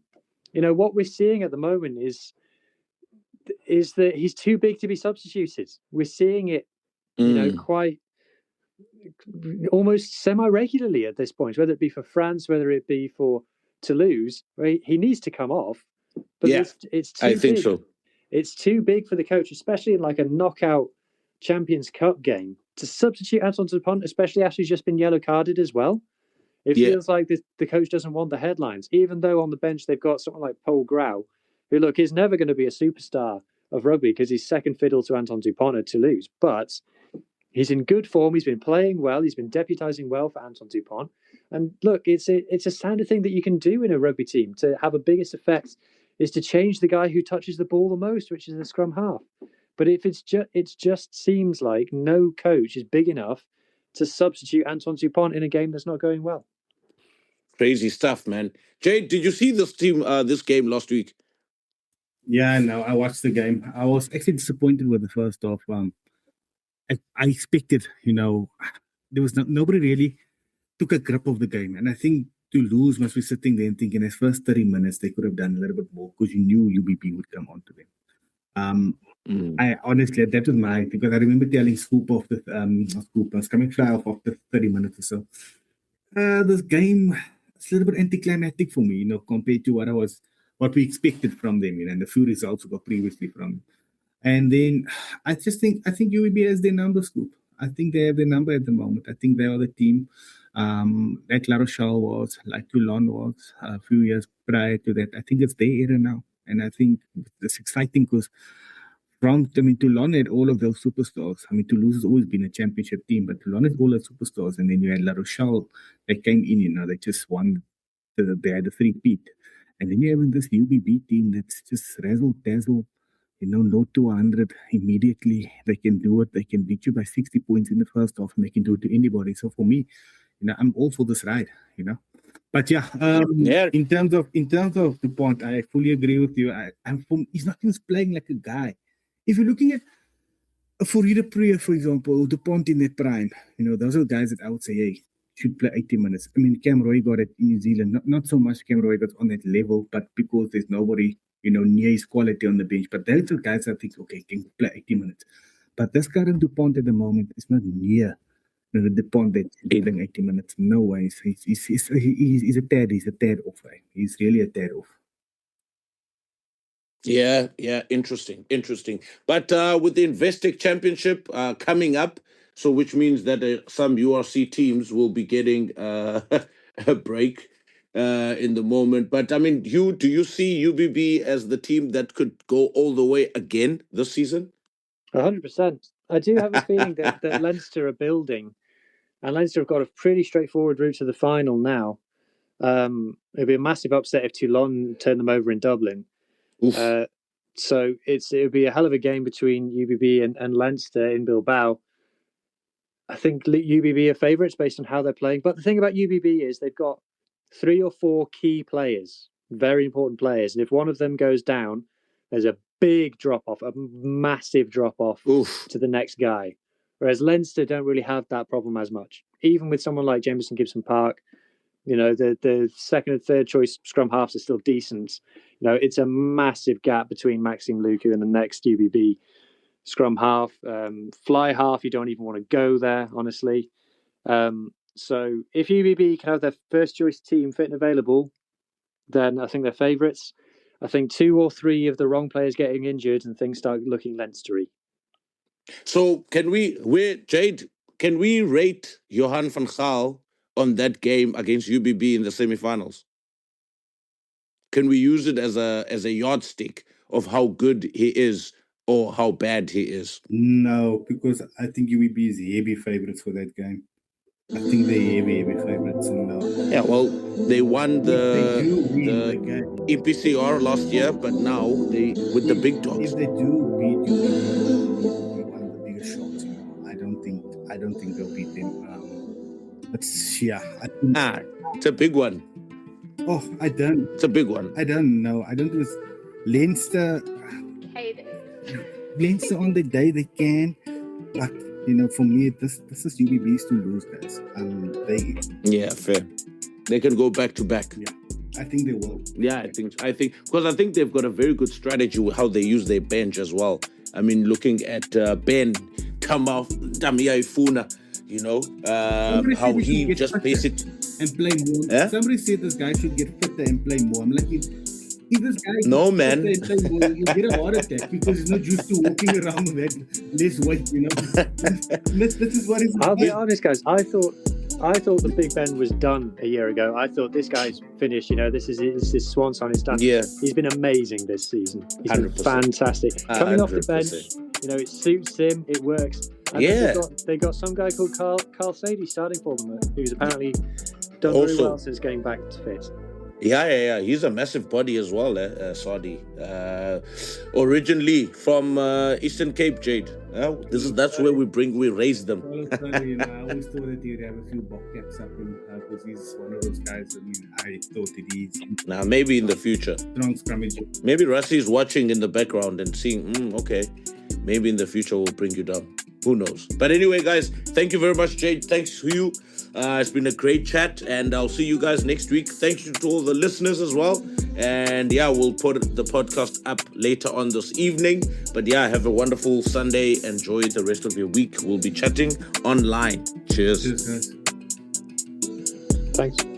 Speaker 3: what we're seeing at the moment is that he's too big to be substituted. We're seeing it, quite almost semi-regularly at this point, whether it be for France, whether it be for Toulouse. Right? He needs to come off, but it's too
Speaker 2: I think
Speaker 3: big.
Speaker 2: so.
Speaker 3: It's too big for the coach, especially in like a knockout Champions Cup game, to substitute Anton DuPont, especially after he's just been yellow carded as well. It feels like the coach doesn't want the headlines, even though on the bench they've got someone like Paul Grau, who, look, is never going to be a superstar of rugby because he's second fiddle to Anton DuPont at Toulouse. But he's in good form. He's been playing well. He's been deputising well for Anton DuPont. And look, it's a standard thing that you can do in a rugby team to have a biggest effect is to change the guy who touches the ball the most, which is the scrum half. But if it just seems like no coach is big enough to substitute Anton DuPont in a game that's not going well.
Speaker 2: Crazy stuff, man. Jay, did you see this game last week?
Speaker 4: Yeah, no, I watched the game. I was actually disappointed with the first half. I expected, there was nobody really took a grip of the game, and I think Toulouse must be sitting there and thinking, his first 30 minutes, they could have done a little bit more because you knew UBP would come onto them. I honestly, that was my, because I remember telling Scoop off the, coming fly off after 30 minutes or so. This game, it's a little bit anticlimactic for me, compared to what we expected from them, and the few results we got previously from And then I think UAB has their number, Scoop. I think they have their number at the moment. I think they are the team like La Rochelle was, like Toulon was a few years prior to that. I think it's their era now. And I think it's exciting because Toulon had all of those superstars. I mean, Toulouse has always been a championship team, but Toulon had all the superstars. And then you had La Rochelle that came in, they just won. They had a 3-peat. And then you have this UBB team that's just razzle-dazzle. No 200 immediately. They can do it. They can beat you by 60 points in the first half, and they can do it to anybody. So for me, I'm all for this ride. But in terms of DuPont, I fully agree with you. He's not even playing like a guy. If you're looking at Fourie Priya, for example, or DuPont in their prime, those are guys that I would say, hey, should play 80 minutes. I mean, Cam Roy got it in New Zealand. Not so much Cam Roy got on that level, but because there's nobody near his quality on the bench. But those are guys I think, okay, can play 80 minutes. But this current DuPont at the moment is not near the DuPont that's playing 80 minutes. No way. He's a tad off. Right? He's really a tad off.
Speaker 2: Yeah, interesting. But with the Investec Championship coming up, so which means that some URC teams will be getting a break in the moment. But I mean, do you see UBB as the team that could go all the way again this season?
Speaker 3: 100%. I do have a feeling that Leinster are building, and Leinster have got a pretty straightforward route to the final now. It'd be a massive upset if Toulon turn them over in Dublin. So it would be a hell of a game between UBB and Leinster in Bilbao. I think UBB are favourites based on how they're playing. But the thing about UBB is they've got 3 or 4 key players, very important players. And if one of them goes down, there's a big drop-off, a massive drop-off to the next guy. Whereas Leinster don't really have that problem as much. Even with someone like Jameson Gibson Park, the second and third choice scrum halves are still decent. It's a massive gap between Maxime Luku and the next UBB scrum half. Fly half, you don't even want to go there, honestly. So if UBB can have their first choice team fit and available, then I think they're favourites. I think 2 or 3 of the wrong players getting injured and things start looking Leinstery.
Speaker 2: So can we rate Johan van Gaal on that game against UBB in the semifinals? Can we use it as a yardstick of how good he is or how bad he is?
Speaker 4: No, because I think UBB is heavy favourites for that game. I think they're heavy favourites.
Speaker 2: Yeah, well, they won the EPCR last year, but now they with the big dogs.
Speaker 4: If they do beat UBB, one of the biggest shocks. I don't think they'll beat them. But yeah, I think
Speaker 2: it's a big one.
Speaker 4: Oh, I don't.
Speaker 2: It's a big one.
Speaker 4: I don't know. I don't do this. Leinster on the day they can, but for me, this is UBB's to lose, guys.
Speaker 2: Fair. They can go back to back.
Speaker 4: Yeah, I think they will.
Speaker 2: Yeah, I think because I think they've got a very good strategy with how they use their bench as well. I mean, looking at Ben Kamau Damia Ifuna, how he just basically
Speaker 4: and play more.
Speaker 2: Yeah?
Speaker 4: Somebody said this guy should get fitter and play more. I'm like, if this guy
Speaker 2: no man,
Speaker 4: and play more, he'll get a heart attack because he's not used to walking around with that less weight. This is what he's.
Speaker 3: I'll be honest, guys. I thought the Big Ben was done a year ago. I thought this guy's finished. This is his swan song. He's done. Yeah, he's been amazing this season. He's 100%. Been fantastic. Coming 100%. Off the bench, it suits him. It works. And they got some guy called Carl Sadie starting for them, who's apparently done very well since getting back to fit.
Speaker 2: Yeah. He's a massive body as well, Saudi. Originally from Eastern Cape, Jade. That's where we raise them.
Speaker 4: I always thought that he'd have a few Boks up because he's one of those guys. I thought that he's.
Speaker 2: Now, maybe in the future.
Speaker 4: Strong scrummage.
Speaker 2: Maybe Rassi is watching in the background and seeing, okay, maybe in the future we'll bring you down. Who knows? But anyway, guys, thank you very much, Jade. Thanks to you. It's been a great chat, and I'll see you guys next week. Thank you to all the listeners as well. And we'll put the podcast up later on this evening. But have a wonderful Sunday. Enjoy the rest of your week. We'll be chatting online. Cheers.
Speaker 4: Cheers, guys.
Speaker 3: Thanks.